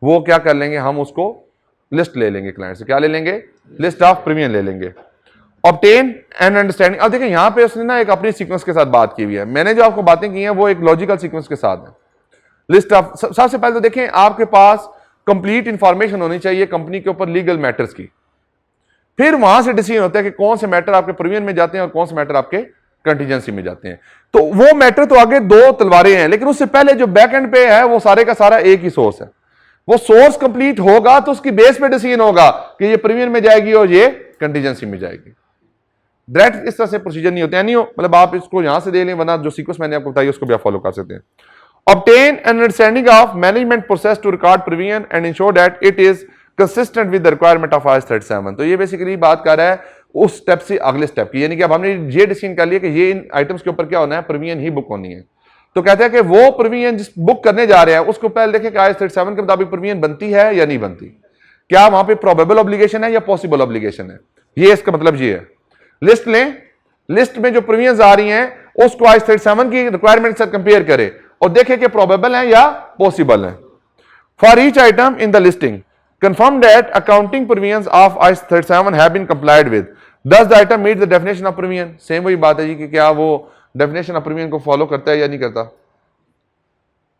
वो क्या कर लेंगे, हम उसको लिस्ट ले लेंगे, क्लाइंट से क्या ले लेंगे, लिस्ट ऑफ प्रीमियम ले लेंगे। ऑब्टेन एन अंडरस्टैंडिंग, अब देखिए यहां पे उसने ना एक अपनी सीक्वेंस के साथ बात की हुई है, मैंने जो आपको बातें की हैं वो एक लॉजिकल सीक्वेंस के साथ है। लिस्ट ऑफ, सबसे पहले तो देखें आपके पास कंप्लीट इंफॉर्मेशन होनी चाहिए कंपनी के ऊपर लीगल मैटर्स की, फिर वहां से डिसीजन होता है कि कौन से मैटर आपके प्रीमियम में जाते हैं और कौन से मैटर आपके कंटीजेंसी में जाते हैं। तो वो मैटर तो आगे दो तलवारें हैं, लेकिन उससे पहले जो बैक एंड पे है वो सारे का सारा एक ही सोर्स है। वो सोर्स कंप्लीट होगा तो उसकी बेस पे डिसीजन होगा कि ये प्रीमियम में जाएगी और ये कंटीजेंसी में जाएगी। डायरेक्ट इस तरह से प्रोसीजर नहीं होते हैं, नहीं हो मतलब आप इसको यहां से दे लें, वरना जो सीक्वेंस मैंने आपको बताई उसको भी आप फॉलो कर सकते हैं। Obtain an understanding of management process to record premium and ensure that it is consistent with the requirement of IAS 37। तो ये बेसिकली बात कर रहा है उस स्टेप से अगले स्टेप की, यानी कि अब हमने ये डिसीजन कर लिया कि ये इन आइटम्स के ऊपर क्या होना है, प्रीमियम ही बुक होनी है। तो कहते हैं कि वो प्रीमियम जिस बुक करने जा रहे हैं उसको पहले देखें कि IAS 37 के मुताबिक प्रीमियम बनती है या नहीं बनती, क्या वहां पे प्रोबेबल ऑब्लिगेशन है या पॉसिबल ऑब्लिगेशन है। ये इसका मतलब ये है। लिस्ट लें, लिस्ट में जो प्रीमियम्स आ रही हैं उसको IAS 37 की रिक्वायरमेंट से कंपेयर करें और देखें कि प्रोबेबल है या पॉसिबल है। For each item in the listing confirm that accounting premiums of IAS 37 have been complied with, does the item meet the definition of premium. Same वही बात है जी कि क्या वो डेफिनेशन ऑफ प्रीमियम को फॉलो करता है या नहीं करता।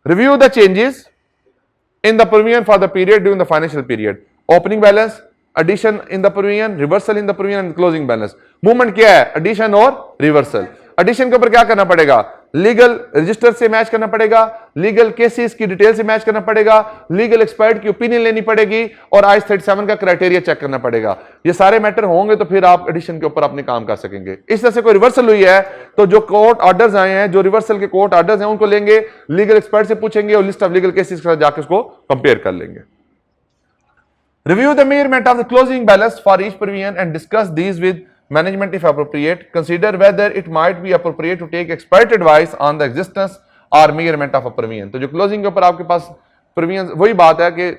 Review the changes in the premium for the period during the financial period, opening balance, addition in the premium, reversal in the premium and closing balance. Movement क्या है, addition और reversal. Addition के ऊपर क्या करना पड़ेगा, लीगल रजिस्टर से match करना पड़ेगा, लीगल केसेस की डिटेल से मैच करना पड़ेगा, लीगल एक्सपर्ट की ओपिनियन लेनी पड़ेगी और IAS 37 का क्राइटेरिया चेक करना पड़ेगा। ये सारे मैटर होंगे तो फिर आप एडिशन के ऊपर अपने काम कर सकेंगे। इस तरह से कोई रिवर्सल हुई है तो जो कोर्ट ऑर्डर्स आए हैं, जो रिवर्सल के कोर्ट ऑर्डर्स हैं उनको लेंगे, लीगल एक्सपर्ट से पूछेंगे और लिस्ट ऑफ लीगल केसेस के साथ जाकर उसको कंपेयर कर लेंगे। Review the measurement of the closing balance for each provision and discuss these with management if appropriate. Consider whether it might be appropriate to take expert advice on the existence or measurement of a provision। तो जो closing के ऊपर आपके पास provision, वही बात है कि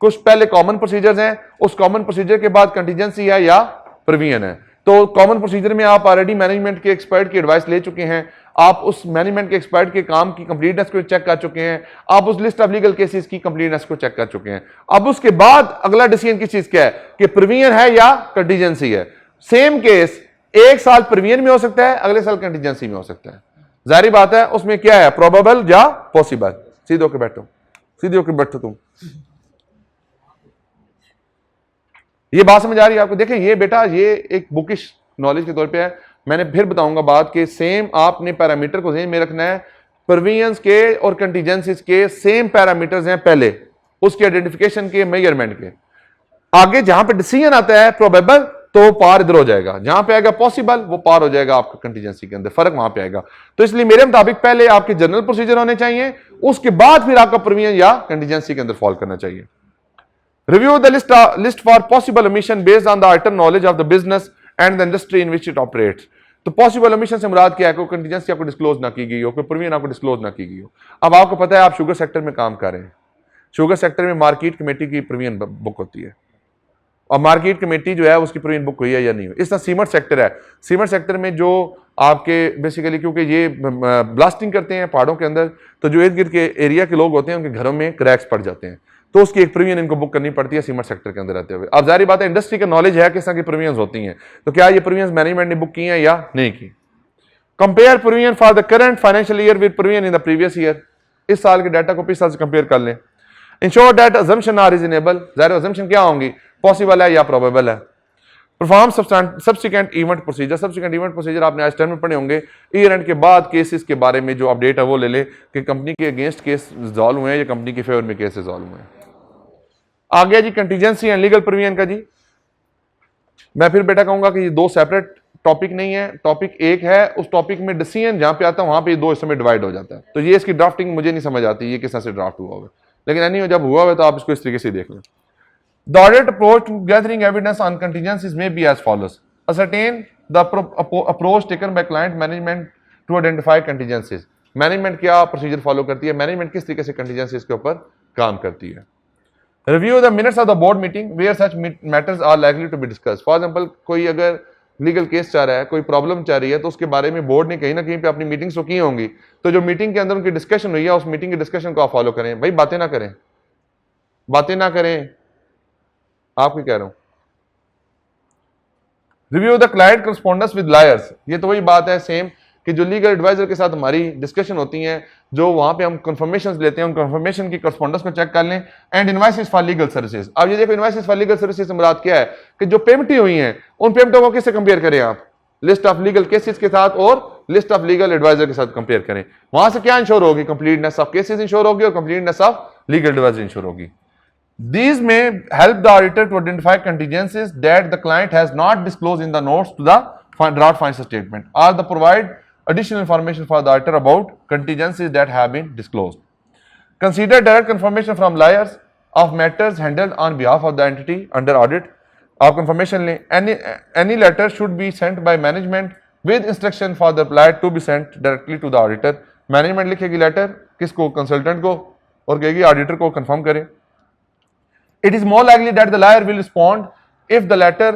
कुछ पहले कॉमन प्रोसीजर्स हैं, उस कॉमन प्रोसीजर के बाद कंटीजेंसी है या प्रोविजन है। तो कॉमन प्रोसीजर में आप ऑलरेडी मैनेजमेंट के एक्सपर्ट की एडवाइस ले चुके हैं, आप उस मैनेजमेंट के एक्सपर्ट के काम की कंप्लीटनेस को चेक कर चुके हैं, आप उस लिस्ट ऑफ लीगल केसेस की कंप्लीटनेस को चेक कर चुके हैं। अब उसके बाद अगला डिसीजन किस चीज का है कि प्रोविजन है या कंटीजेंसी है। सेम केस एक साल प्रोविजन में हो सकता है, अगले साल कंटीजेंसी में हो सकता है। जाहिर बात है उसमें क्या है, प्रोबेबल या पॉसिबल। सीधे होकर बैठो, सीधे होकर बैठो तुम। ये बात समझ आ रही है आपको? देखें ये बेटा ये एक बुकिश नॉलेज के तौर पे है, मैंने फिर बताऊंगा बात कि सेम आपने पैरामीटर को ज़हन में रखना है। प्रोविजंस के और कंटीजेंसीज के सेम पैरामीटर्स हैं पहले, उसके आइडेंटिफिकेशन के, मेजरमेंट के। आगे जहां पे डिसीजन आता है प्रोबेबल तो वो पार इधर हो जाएगा, जहां पे आएगा पॉसिबल वो पार हो जाएगा आपका कंटीजेंसी के अंदर, फर्क वहां पे आएगा। तो इसलिए मेरे मुताबिक पहले आपके जनरल प्रोसीजर होने चाहिए, उसके बाद फिर आपका प्रोविजन या कंटीजेंसी के अंदर फॉल करना चाहिए। Review the list for possible omission based on the item knowledge of the business and the industry in which it operates. तो पॉसिबल ओमिशन से मुराद क्या है, कोई कंटीजेंसी आपको डिस्क्लोज ना की गई हो, कोई प्रोविजन आपको डिस्क्लोज ना की गई हो। अब आपको पता है आप शुगर सेक्टर में काम कर रहे हैं, शुगर सेक्टर में मार्केट कमेटी की प्रोविजन बुक होती है और मार्केट कमेटी जो है उसकी प्रोविजन बुक हुई है या नहीं हुई। इस तरह सीमेंट सेक्टर है, सीमेंट सेक्टर में जो आपके बेसिकली क्योंकि ये ब्लास्टिंग करते हैं पहाड़ों के अंदर, तो जो इर्द गिर्द के एरिया के लोग होते हैं उनके घरों में क्रैक्स पड़ जाते हैं, तो उसकी एक प्रीमियम इनको बुक करनी पड़ती है सीमेंट सेक्टर के अंदर रहते हुए। अब जारी बात है इंडस्ट्री का नॉलेज है किस तरह की प्रीमियम्स होती हैं, तो क्या ये प्रीमियम्स मैनेजमेंट ने बुक की हैं या नहीं की। Compare premium for the current financial year with premium in the previous year, इस साल के डाटा को पिछले साल से कंपेयर कर लें। Ensure that assumption are reasonable, ज़ाहिर अजम्पशन क्या होंगी, पॉसिबल है या प्रोबेबल है। Perform subsequent event procedure, subsequent event procedure आपने आज टर्म में पढ़े होंगे, ईयर एंड के बाद केसेस के बारे में जो अपडेट है वो ले ले कि कंपनी के अगेंस्ट केस रिजॉल्व हुए हैं या कंपनी के फेवर में केस रिजॉल्व हुए हैं। आ गया जी कंटीजेंसी एंड लीगल प्रोविजन का जी। मैं फिर बेटा कहूंगा कि ये दो सेपरेट टॉपिक नहीं है, टॉपिक एक है, उस टॉपिक में डिसीजन जहां पे आता है वहां पे दो हिस्सों में डिवाइड हो जाता है। तो ये इसकी ड्राफ्टिंग मुझे नहीं समझ आती ये किस तरह से ड्राफ्ट हुआ होगा, लेकिन एनी जब हुआ है तो आप इसको इस तरीके से देख लें। The audit approach to gathering evidence on contingencies may be as follows. Ascertain the approach taken by client management to identify contingencies. Management क्या प्रोसीजर फॉलो करती है, मैनेजमेंट किस तरीके से contingencies के ऊपर काम करती है। Review the minutes of the board meeting where such matters are likely to be discussed. For example, कोई अगर लीगल केस चाह रहा है, कोई प्रॉब्लम चाह रही है, तो उसके बारे में बोर्ड ने कहीं ना कहीं पे अपनी मीटिंग्स तो की होंगी, तो जो मीटिंग के अंदर उनकी डिस्कशन हुई है उस मीटिंग की डिस्कशन को आप फॉलो करें। भाई बातें ना करें, बातें ना करें, आपको कह रहा हूं। Review the client correspondence with lawyers, ये तो वही बात है सेम कि जो लीगल एडवाइजर के साथ हमारी डिस्कशन होती है, जो वहां पे हम कंफर्मेशंस लेते हैं, उन कंफर्मेशन की करस्पॉन्डेंस को चेक कर लें। And invoices for legal services, अब ये देखो इनवॉइसेस फॉर लीगल सर्विसेज से मुराद क्या है कि जो पेमेंटें हुई हैं उन पेमेंटों को किससे कंपेयर करें आप, लिस्ट ऑफ लीगल केसेस के साथ और लिस्ट ऑफ लीगल एडवाइजर के साथ कंपेयर करें। वहां से क्या इंश्योर होगी, कंप्लीटनेस ऑफ केसेस इंश्योर होगी और completeness of legal adviser ensure होगी। These may help the auditor to identify contingencies that the client has not disclosed in the notes to the draft financial statement, or the provide additional information for the auditor about contingencies that have been disclosed. Consider direct confirmation from liars of matters handled on behalf of the entity under audit. आप confirmation लें, any letter should be sent by management with instruction for the reply to be sent directly to the auditor. Management लिखेगी letter किसको, consultant को, और कहेगी auditor को confirm करें। It is more likely that the liar will respond if the letter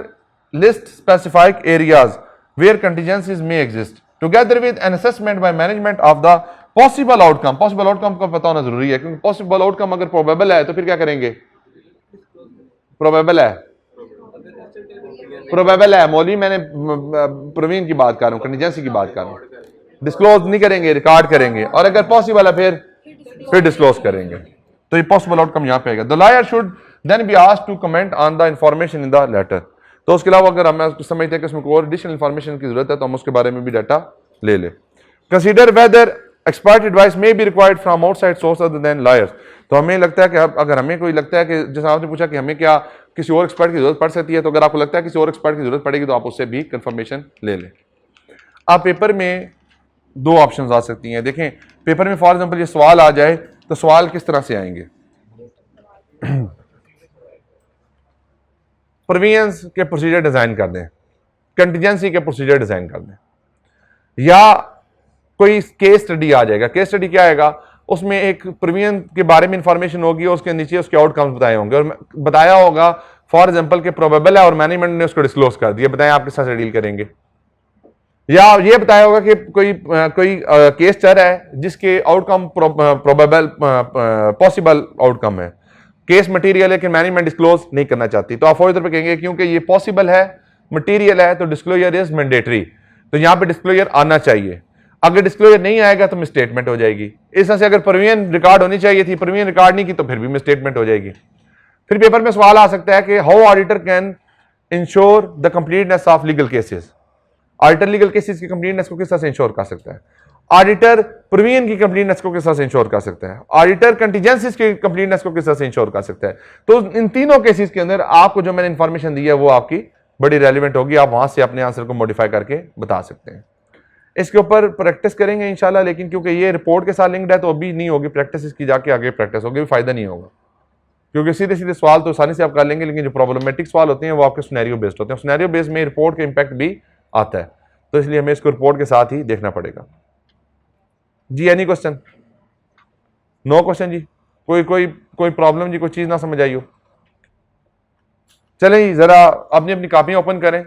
lists specific areas where contingencies may exist, together with an assessment by management of the possible outcome. Possible outcome का पता होना जरूरी है, क्योंकि possible outcome अगर probable है तो फिर क्या करेंगे, probable है, probable है मौली, मैंने प्रवीण की बात कर रहा हूँ, contingency की बात कर रहा हूँ। डिस्क्लोज नहीं करेंगे, रिकॉर्ड करेंगे, और अगर पॉसिबल है फिर डिस्क्लोज करेंगे। तो ये पॉसिबल आउटकम यहां पे आएगा। The lawyer should then be asked to comment on the information in the letter. तो उसके अलावा अगर हम समझते हैं कि उसमें कोई और एडिशनल इंफॉर्मेशन की जरूरत है तो हम उसके बारे में भी डाटा ले ले। Consider whether expert advice may be required from outside source other than lawyers. तो हमें लगता है कि अगर हमें कोई लगता है कि जैसा आपने पूछा कि हमें क्या किसी और एक्सपर्ट की जरूरत पड़ सकती है, तो अगर आपको लगता है किसी और एक्सपर्ट की जरूरत पड़ेगी तो आप उससे भी कंफर्मेशन ले लें। आप पेपर में दो ऑप्शंस आ सकती हैं। देखें पेपर में फॉर एग्जांपल ये सवाल आ जाए तो सवाल किस तरह से आएंगे, प्रोविजंस के प्रोसीजर डिजाइन कर दें, कंटीजेंसी के प्रोसीजर डिजाइन कर दें, या कोई केस स्टडी आ जाएगा। केस स्टडी क्या आएगा, उसमें एक प्रोविजन के बारे में इंफॉर्मेशन होगी और उसके नीचे उसके आउटकम्स बताए होंगे और बताया होगा फॉर एग्जांपल के प्रोबेबल है और मैनेजमेंट ने उसको डिस्क्लोज कर दिया, बताएं आप किस तरह से डील करेंगे। या ये बताया होगा कि कोई केस चल रहा है जिसके आउटकम प्रोबेबल पॉसिबल आउटकम है, केस मटेरियल है कि मैनेजमेंट डिस्क्लोज नहीं करना चाहती, तो आप फौरी तौर पे कहेंगे क्योंकि ये पॉसिबल है, मटेरियल है, तो डिस्क्लोजर इज मैंडेटरी, तो यहां पे डिस्क्लोजर आना चाहिए। अगर डिस्क्लोजर नहीं आएगा तो मिसस्टेटमेंट हो जाएगी। इस तरह से अगर प्रोविजन रिकॉर्ड होनी चाहिए थी, प्रोविजन रिकॉर्ड नहीं की तो फिर भी मिसस्टेटमेंट हो जाएगी। फिर पेपर में सवाल आ सकता है कि how auditor can ensure the completeness of legal cases. Auditor legal cases की कंप्लीटनेस को किस तरह से इंश्योर कर सकता है, ऑडिटर प्रोविजन की कंप्लीटनेस को किस तरह से इंश्योर कर सकता है, ऑडिटर कंटीजेंसीज की कंप्लीटनेस को किस तरह से इंश्योर कर सकता है। तो इन तीनों केसेस के अंदर आपको जो मैंने इंफॉर्मेशन दी है वो आपकी बड़ी रेलिवेंट होगी, आप वहां से अपने आंसर को मॉडिफाई करके बता सकते हैं। इसके ऊपर प्रैक्टिस करेंगे इंशाल्लाह, लेकिन क्योंकि ये रिपोर्ट के साथ लिंक्ड है तो अभी नहीं होगी प्रैक्टिस, इसकी जाके आगे प्रैक्टिस होगी, फायदा नहीं होगा, क्योंकि सीधे सीधे सवाल तो आसानी से आप कर लेंगे, लेकिन जो प्रॉब्लमेटिक सवाल होते हैं वो आपके सिनेरियो बेस्ड होते हैं। सिनेरियो बेस्ड में रिपोर्ट का इंपैक्ट भी आता है, तो इसलिए हमें इसको रिपोर्ट के साथ ही देखना पड़ेगा। जी एनी क्वेश्चन, नो क्वेश्चन जी, कोई प्रॉब्लम जी, कोई चीज ना समझ आई हो? चलें जी जरा अपनी अपनी कॉपियां ओपन करें,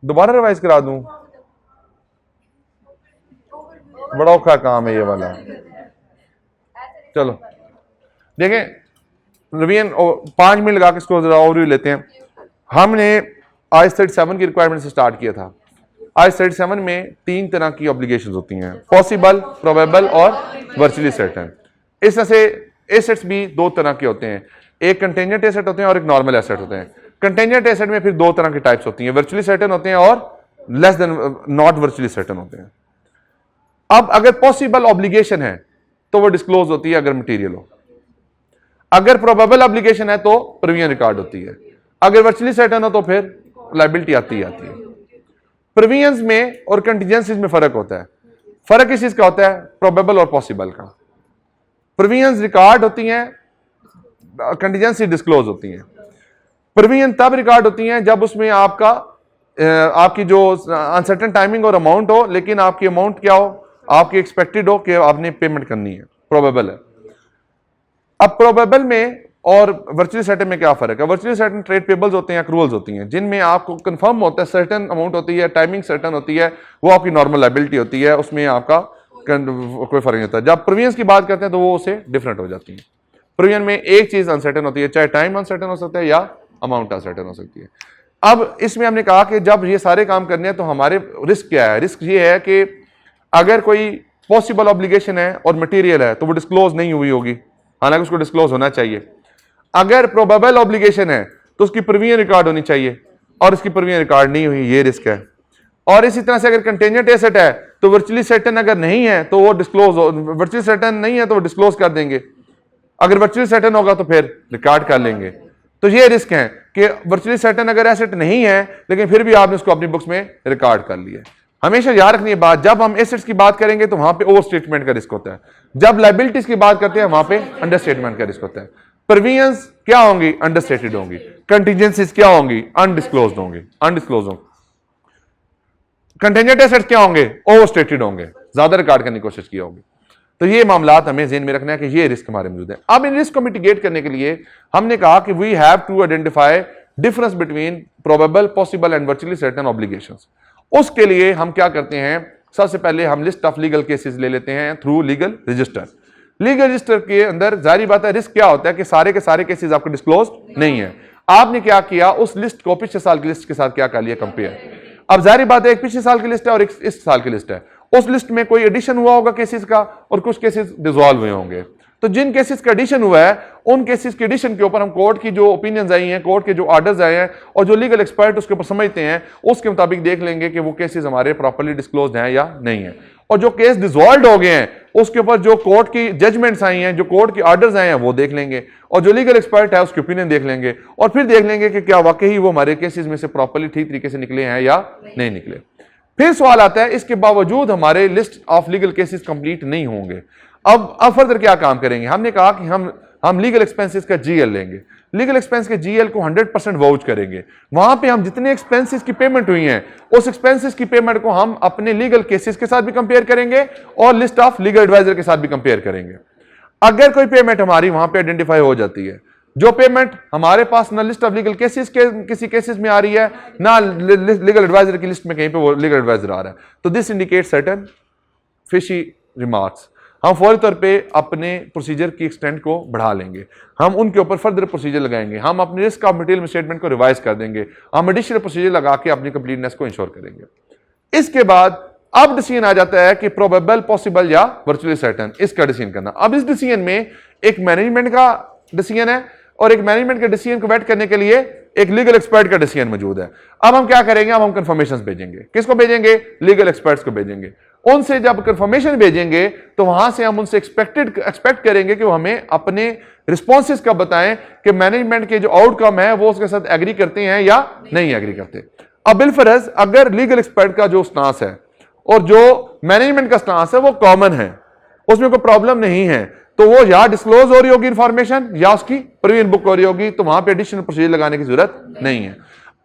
दोबारा रिवाइज करा दूं, बड़ा औखा काम है ये वाला। चलो देखें रिवीजन 5 मिनट लगा के इसको जरा ओवरव्यू लेते हैं। हमने आज 37 की रिक्वायरमेंट से स्टार्ट किया था। आज 37 में 3 तरह की ऑब्लिगेशंस होती हैं, पॉसिबल, प्रोबेबल और वर्चुअली सर्टेन। इस तरह से एसेट्स भी दो तरह के होते हैं, एक कंटेंजेंट एसेट होते हैं और एक नॉर्मल एसेट होते हैं। कंटेंजेंट एसेट में फिर दो तरह की टाइप्स होती हैं, वर्चुअली सर्टेन होते हैं और less than not virtually certain होते हैं। अब अगर पॉसिबल ऑब्लिगेशन है तो वो डिस्क्लोज होती है अगर मटेरियल हो, अगर प्रोबेबल ऑब्लिगेशन है तो प्रोविजन रिकॉर्ड होती है, अगर वर्चुअली सर्टेन हो तो फिर लायबिलिटी आती है। प्रोविजंस में और कंटीजेंसीज में फर्क होता है। फर्क किस चीज का होता है? प्रोबेबल और पॉसिबल का। प्रोविजंस रिकॉर्ड होती हैं, कंटीजेंसी डिस्क्लोज होती हैं। प्रोविजन तब रिकॉर्ड होती हैं जब उसमें आपकी जो अनसर्टेन टाइमिंग और अमाउंट हो, लेकिन आपकी अमाउंट क्या हो? आपकी एक्सपेक्टेड हो कि आपने पेमेंट करनी है, प्रोबेबल है। अब प्रोबेबल में और वर्चुअली सर्टेन में क्या फर्क है? वर्चुअली सर्टेन ट्रेड पेबल्स होते हैं, अक्रूवल्स होती हैं, जिनमें आपको कंफर्म होता है सर्टेन अमाउंट होती है, टाइमिंग सर्टेन होती है, वो आपकी नॉर्मल लायबिलिटी होती है, उसमें आपका कोई फर्क नहीं होता। जब प्रोविजंस की बात करते हैं तो वो उससे डिफरेंट हो जाती है। प्रोविजन में एक चीज अनसर्टेन होती है, चाहे टाइम अनसर्टेन हो सकता है या अमाउंट अनसर्टेन हो सकती है। अब इसमें हमने कहा कि जब ये सारे काम करने हैं तो हमारे रिस्क क्या है? रिस्क ये है कि अगर कोई पॉसिबल ऑब्लिगेशन है और मटेरियल है तो वो डिस्क्लोज नहीं हुई होगी, हालांकि उसको डिस्क्लोज होना चाहिए। अगर प्रोबेबल ऑब्लिगेशन है तो उसकी प्रोविजन रिकॉर्ड होनी चाहिए और इसकी प्रोविजन रिकॉर्ड नहीं हुई, ये रिस्क है। और इसी तरह से अगर कंटेंजेंट एसेट है तो वर्चुअली सर्टेन अगर नहीं है तो वो डिस्क्लोज, वर्चुअली सर्टेन नहीं है तो वो डिस्क्लोज कर देंगे, अगर वर्चुअली सर्टेन होगा तो फिर रिकॉर्ड कर लेंगे। तो ये रिस्क है कि वर्चुअली सर्टेन अगर एसेट नहीं है लेकिन फिर भी आपने उसको अपनी बुक्स में रिकॉर्ड कर लिया। हमेशा याद रखनी है बात, जब हम एसेट्स की बात करेंगे तो वहां पे ओवर स्टेटमेंट का रिस्क होता है, जब लायबिलिटीज की बात करते हैं वहां पे अंडर स्टेटमेंट का रिस्क होता है। प्रोविजंस क्या होंगी? अंडरस्टेटेड होंगी। कंटीजेंसीज क्या होंगी? अनडिस्क्लोज्ड होंगी, अनडिस्क्लोज होंगी। कंटेंजेंट एसेट्स क्या होंगे? ओवर स्टेटेड होंगे, ज्यादा रिकॉर्ड करने की कोशिश की होगी। तो ये मामला हमें ज़हन में रखना है कि ये रिस्क हमारे मौजूद है। अब इन रिस्क को मिटिगेट करने के लिए हमने कहा कि we have to identify difference between probable, possible and virtually certain obligations. उसके लिए हम क्या करते हैं? सबसे पहले हम लिस्ट ऑफ लीगल केसेस ले लेते हैं through legal register. Legal register के अंदर जाहिर बात है रिस्क क्या होता है कि सारे के सारे केसेस आपको डिस्क्लोज नहीं है। आपने क्या किया? उस लिस्ट को पिछले साल की लिस्ट के साथ क्या कर लिया? कंपेयर। अब जाहिर बात है एक पिछले साल की लिस्ट है और एक इस साल की लिस्ट है, उस लिस्ट में कोई एडिशन हुआ होगा केसेस का और कुछ केसेस डिसॉल्व हुए होंगे। तो जिन केसेस का एडिशन हुआ है उन केसेस के एडिशन के ऊपर हम कोर्ट की जो ओपिनियंस आई हैं, कोर्ट के जो ऑर्डर्स आए हैं और जो लीगल एक्सपर्ट उसके ऊपर समझते हैं, उसके मुताबिक देख लेंगे कि वो केसेस हमारे प्रॉपर्ली डिस्क्लोज्ड हैं या नहीं है। और जो केस डिसॉल्व हो गए हैं उसके ऊपर जो कोर्ट की जजमेंट्स आई हैं, जो कोर्ट की ऑर्डर्स आए हैं वो देख लेंगे और जो लीगल एक्सपर्ट है उसकी ओपिनियन देख लेंगे और फिर देख लेंगे कि क्या वाकई वो हमारे केसेस में से प्रॉपर्ली ठीक तरीके से निकले हैं या नहीं निकले। फिर सवाल आता है इसके बावजूद हमारे list of legal cases complete नहीं होंगे। अब फर्दर क्या काम करेंगे? हमने कहा कि हम लीगल एक्सपेंसेस का जीएल लेंगे, लीगल एक्सपेंस के जीएल को 100% वाउच करेंगे। वहां पे हम जितने एक्सपेंसेस की पेमेंट हुई हैं उस एक्सपेंसेस की पेमेंट को हम अपने लीगल केसेस के साथ भी कंपेयर करेंगे और लिस्ट ऑफ लीगल एडवाइजर के साथ भी कंपेयर करेंगे। अगर कोई पेमेंट हमारी वहां पे आइडेंटिफाई हो जाती है, जो पेमेंट हमारे पास ना लिस्ट ऑफ लीगल केसेस के किसी केसेस में आ रही है ना लीगल एडवाइजर की लिस्ट में कहीं पे वो लीगल एडवाइजर आ रहा है, तो this indicate certain fishy remarks. हम फौरी तौर पे अपने प्रोसीजर की एक्सटेंट को बढ़ा लेंगे, हम उनके ऊपर फर्दर प्रोसीजर लगाएंगे, हम अपने रिस्क ऑफ मटेरियल स्टेटमेंट को रिवाइज कर देंगे, हम एडिशनल प्रोसीजर लगा के अपनी कंप्लीटनेस को इंश्योर करेंगे। इसके बाद अब डिसीजन आ जाता है कि प्रोबेबल, पॉसिबल या वर्चुअली सर्टेन, इसका डिसीजन करना। अब इस डिसीजन में एक मैनेजमेंट का डिसीजन है और एक मैनेजमेंट के डिसीजन को वेट करने के लिए एक लीगल एक्सपर्ट का डिसीजन मौजूद है। अब हम क्या करेंगे? अब हम कंफर्मेशंस भेजेंगे। किसको भेजेंगे? लीगल एक्सपर्ट्स को भेजेंगे। उनसे जब कंफर्मेशन भेजेंगे तो वहां से हम उनसे एक्सपेक्ट करेंगे कि वो हमें अपने रिस्पॉन्सेस का बताएं कि मैनेजमेंट के जो आउटकम है वो उसके साथ एग्री करते हैं या नहीं एग्री करते। अब बिलफरज अगर लीगल एक्सपर्ट का जो स्टांस है और जो मैनेजमेंट का स्टांस है वो कॉमन है, उसमें कोई प्रॉब्लम नहीं है, तो वो या डिस्क्लोज हो रही होगी इंफॉर्मेशन या उसकी प्रोविजन बुक हो रही होगी, तो वहां पे एडिशनल प्रोसीजर लगाने की जरूरत नहीं है।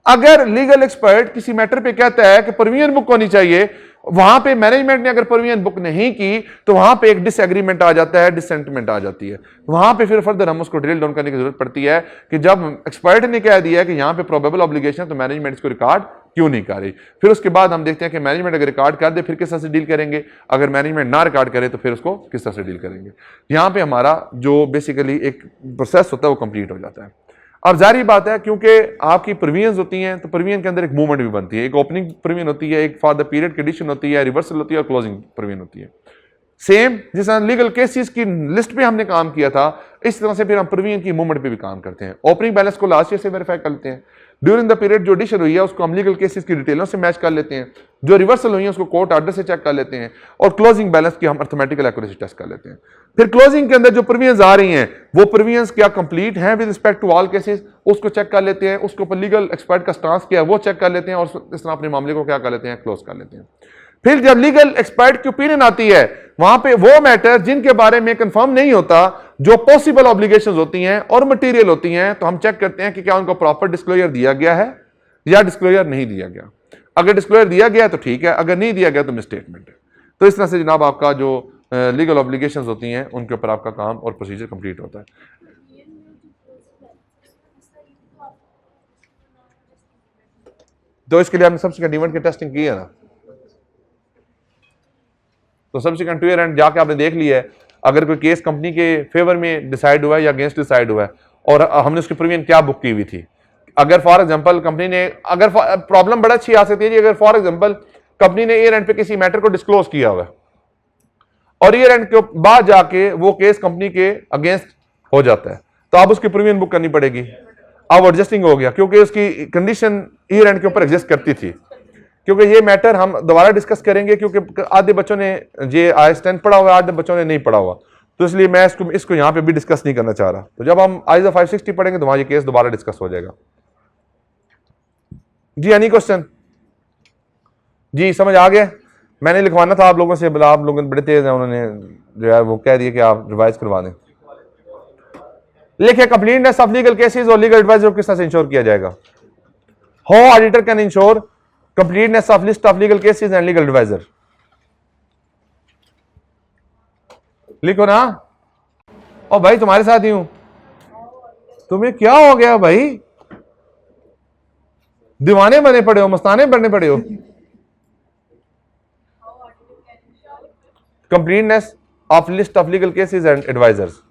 अगर लीगल एक्सपर्ट किसी मैटर पे कहता है कि प्रोविजन बुक होनी चाहिए, वहां पे मैनेजमेंट ने अगर प्रोविजन बुक नहीं की तो वहां पे एक डिसएग्रीमेंट आ जाता है, डिसेंटमेंट आ जाती है। वहां पे फिर फर्दर हम उसको ड्रिल डाउन करने की जरूरत पड़ती है कि जब एक्सपर्ट ने कह दिया कि यहां पे प्रोबेबल ऑब्लिगेशन है तो मैनेजमेंट इसको रिकॉर्ड क्यों नहीं कर रही। फिर उसके बाद हम देखते हैं कि मैनेजमेंट अगर रिकॉर्ड कर दे फिर किस तरह से डील करेंगे, अगर मैनेजमेंट ना रिकॉर्ड करे तो फिर उसको किस तरह से डील करेंगे। यहां पे हमारा जो बेसिकली एक प्रोसेस होता है वो कंप्लीट हो जाता है। अब जारी बात है क्योंकि आपकी प्रोविजंस होती हैं तो प्रोविजन के अंदर एक मूवमेंट भी बनती है, एक ओपनिंग प्रोविजन होती है, एक फॉर द पीरियड कंडीशन होती है, रिवर्सल होती है और क्लोजिंग प्रोविजन होती है। सेम जिस तरह लीगल केसेस की लिस्ट पे हमने काम किया था, इस तरह से फिर हम प्रीवियन की मूवमेंट पे भी काम करते हैं। ओपनिंग बैलेंस को लास्ट ईयर से वेरीफाई कर लेते हैं, ड्यूरिंग द पीरियड जो एडिशन हुई है उसको हम लीगल केसेस की डिटेलों से मैच कर लेते हैं, जो रिवर्सल हुई है उसको कोर्ट ऑर्डर से चेक कर लेते हैं, और क्लोजिंग बैलेंस की हम अर्थमेटिकल एक्यूरेसी टेस्ट कर लेते हैं। फिर क्लोजिंग के अंदर जो प्रीवियंस आ रही हैं वो प्रीवियंस क्या कंप्लीट हैं with respect to all cases, उसको चेक कर लेते हैं, उसके ऊपर लीगल एक्सपर्ट का स्टांस क्या है वो चेक कर लेते हैं, और इस तरह अपने मामले को क्या कर लेते हैं, क्लोज कर लेते हैं। फिर जब लीगल एक्सपर्ट की ओपिनियन आती है, वहां पे वो मैटर जिनके बारे में कंफर्म नहीं होता, जो पॉसिबल ऑब्लिगेशंस होती हैं और मटेरियल होती हैं, तो हम चेक करते हैं कि क्या उनको प्रॉपर डिस्क्लोजर दिया गया है या डिस्क्लोजर नहीं दिया गया। अगर डिस्क्लोजर दिया गया तो ठीक है, अगर नहीं दिया गया तो मिसस्टेटमेंट है। तो इस तरह से जनाब आपका जो लीगल ऑब्लिगेशंस होती हैं उनके ऊपर आपका काम और प्रोसीजर कंप्लीट होता है। तो इसके लिए हमने सब्सिक्वेंट इवेंट की टेस्टिंग की है ना, तो सब्सिक्वेंट टू ईयर एंड जाके आपने देख लिया है अगर कोई केस कंपनी के फेवर में डिसाइड हुआ है या अगेंस्ट डिसाइड हुआ है, और हमने उसकी प्रीमियम क्या बुक की हुई थी। अगर फॉर एग्जांपल कंपनी ने, अगर प्रॉब्लम बड़ा अच्छी आ सकती है जी, अगर फॉर एग्जांपल कंपनी ने ईयर एंड पे किसी मैटर को डिस्क्लोज किया हुआ है और ईयर एंड के बाद जाके वो केस कंपनी के अगेंस्ट हो जाता है, तो आप उसकी प्रीमियम बुक करनी पड़ेगी। अब एडजस्टिंग हो गया क्योंकि उसकी कंडीशन ईयर एंड के ऊपर एग्जिस्ट करती थी, क्योंकि ये मैटर हम दोबारा डिस्कस करेंगे, क्योंकि आधे बच्चों ने जे IAS 10 पढ़ा हुआ है, आधे बच्चों ने नहीं पढ़ा हुआ, तो इसलिए मैं इसको यहाँ पे भी डिस्कस नहीं करना चाह रहा। तो जब हम ISO 560 पढ़ेंगे तो वहां ये केस दोबारा डिस्कस हो जाएगा। जी एनी क्वेश्चन? जी समझ आ गया? मैंने लिखवाना था आप लोगों से, बोला आप लोग बड़े तेज हैं, उन्होंने जो है वो कह दिया कि आप रिवाइज करवा दें। लिखे कंप्लीटनेस ऑफ लीगल केसेस और लीगल एडवाइजर को किस तरह से इंश्योर किया जाएगा। How auditor can ensure completeness of list of legal cases and legal adviser. लिखो ना। ओ भाई तुम्हारे साथ ही हूं, तुम्हें क्या हो गया भाई, दीवाने बने पड़े हो, मस्ताने बनने पड़े हो। Completeness of list of legal cases and advisers.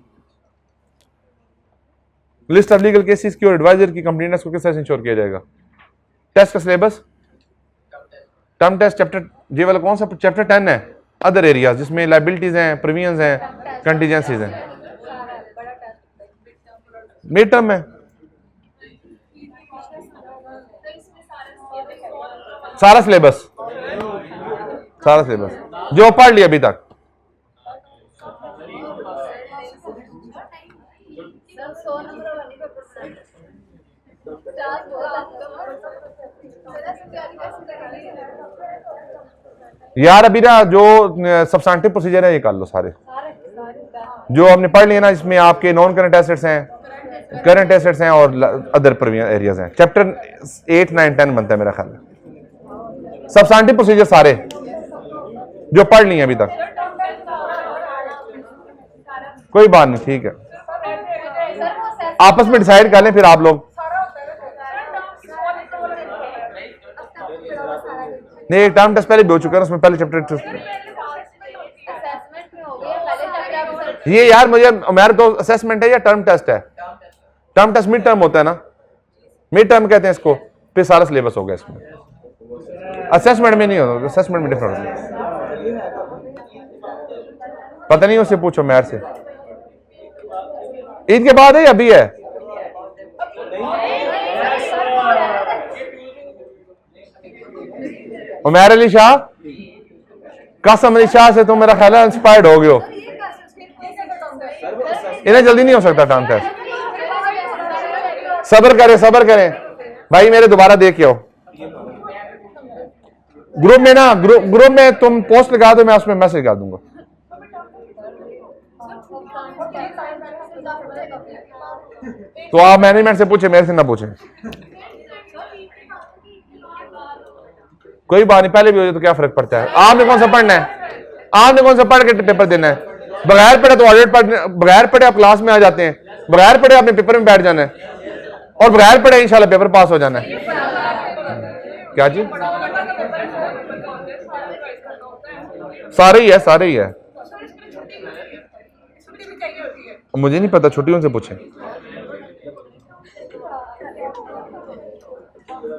List of legal cases की और एडवाइजर की कंप्लीटनेस को किस तरह से इंश्योर किया जाएगा। टेस्ट का सिलेबस, टर्म टेस्ट चैप्टर, ये वाला कौन सा चैप्टर 10 है, अदर एरियाज, जिसमें लाइबिलिटीज हैं, प्रीवियंस हैं, कंटीजेंसीज हैं, मिड टर्म है, सारा सिलेबस, सारा सिलेबस जो पढ़ लिया अभी तक। यार अभी ना जो सब्सटेंटिव प्रोसीजर है ये कर लो सारे जो हमने पढ़ लिया ना, इसमें आपके नॉन करंट एसेट्स हैं, करंट एसेट्स हैं और अदर प्रीवियस एरियाज हैं। चैप्टर 8, 9, 10 बनता है मेरा ख्याल में। सब्सटेंटिव प्रोसीजर सारे जो पढ़ लिए अभी तक, कोई बात नहीं, ठीक है, आपस में डिसाइड कर लें फिर आप लोग। नहीं, एक टर्म टेस्ट पहले भी हो चुका है, उसमें पहले चैप्टर ये यार मुझे मेरा तो असेसमेंट है या टर्म टेस्ट है। टर्म टेस्ट मिड टर्म होता है ना, मिड टर्म कहते हैं इसको, फिर सारा सिलेबस हो गया इसमें। असेसमेंट में नहीं होता, असेसमेंट में डिफरेंट होता है। पता नहीं, उससे पूछो मैर से। ईद के बाद है या अभी है? उमैर अली शाह, कासम अली शाह से तुम मेरा ख्याल है इंस्पायर्ड हो गए हो। इन्हें जल्दी नहीं हो सकता टर्म टेस्ट। सब्र करें, सब्र करें भाई, मेरे दोबारा देख के आओ। ग्रुप में ना, ग्रुप में तुम पोस्ट लगा दो, मैं उसमें मैसेज लगा दूंगा। तो आप मैनेजमेंट से पूछे, मेरे से ना पूछे। कोई बात नहीं, पहले भी हो जाए तो क्या फर्क पड़ता है। आपने कौन सा पढ़ना है, आपने कौन सा पढ़ के पेपर देना है। बगैर पढ़े तो ऑडिट पढ़, बगैर पढ़े आप क्लास में आ जाते हैं, बगैर पढ़े आपने पेपर में बैठ जाना है, और बगैर पढ़े इंशाल्लाह पेपर पास हो जाना है। क्या जी, सारे ही है, सारे ही है। मुझे नहीं पता, छुट्टियों से पूछें।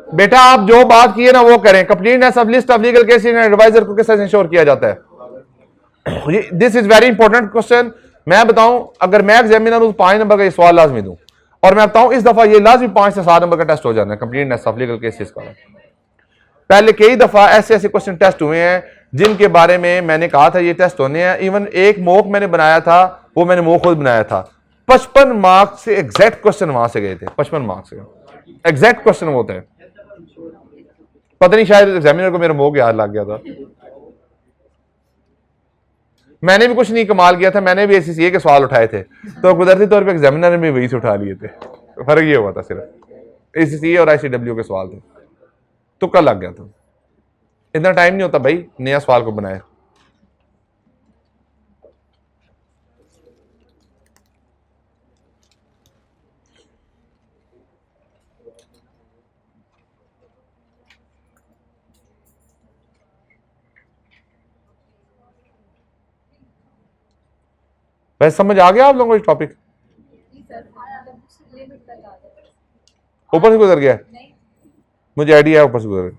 बेटा आप जो बात की है ना वो करें। Completeness of list of legal cases and adviser को किस तरह इंश्योर किया जाता है। This is very important question. मैं बताऊं, अगर मैं एग्जामिनर हूं 5 नंबर का ये सवाल लाजमी दूं, और मैं बताऊं इस दफा ये लाजमी 5 से 7 नंबर का टेस्ट हो जाना है कंप्लीटनेस ऑफ लीगल केसेस का। पहले कई दफा ऐसे ऐसे क्वेश्चन टेस्ट हुए हैं जिनके बारे में मैंने कहा था ये टेस्ट होने हैं। इवन एक मॉक मैंने बनाया था, वो मैंने मॉक खुद बनाया था, 55 मार्क्स से एग्जैक्ट क्वेश्चन वहां से गए थे, 55 मार्क्स से एग्जैक्ट क्वेश्चन होते हैं। पता नहीं शायद एग्जामिनर को मेरा मॉक याद लग गया था। मैंने भी कुछ नहीं कमाल किया था, मैंने भी एसीसीए के सवाल उठाए थे, तो कुदरती तौर पे एग्जामिनर ने भी वही से उठा लिए थे। फर्क ये हुआ था सिर्फ एसीसीए और आईसीडब्ल्यू के सवाल थे, तुक्का लग गया था। इतना टाइम नहीं होता भाई नया सवाल को बनाए। वैसे समझ आ गया आप लोगों को टॉपिक? ऊपर से गुजर गया, मुझे आइडिया है ऊपर से गुजर गया।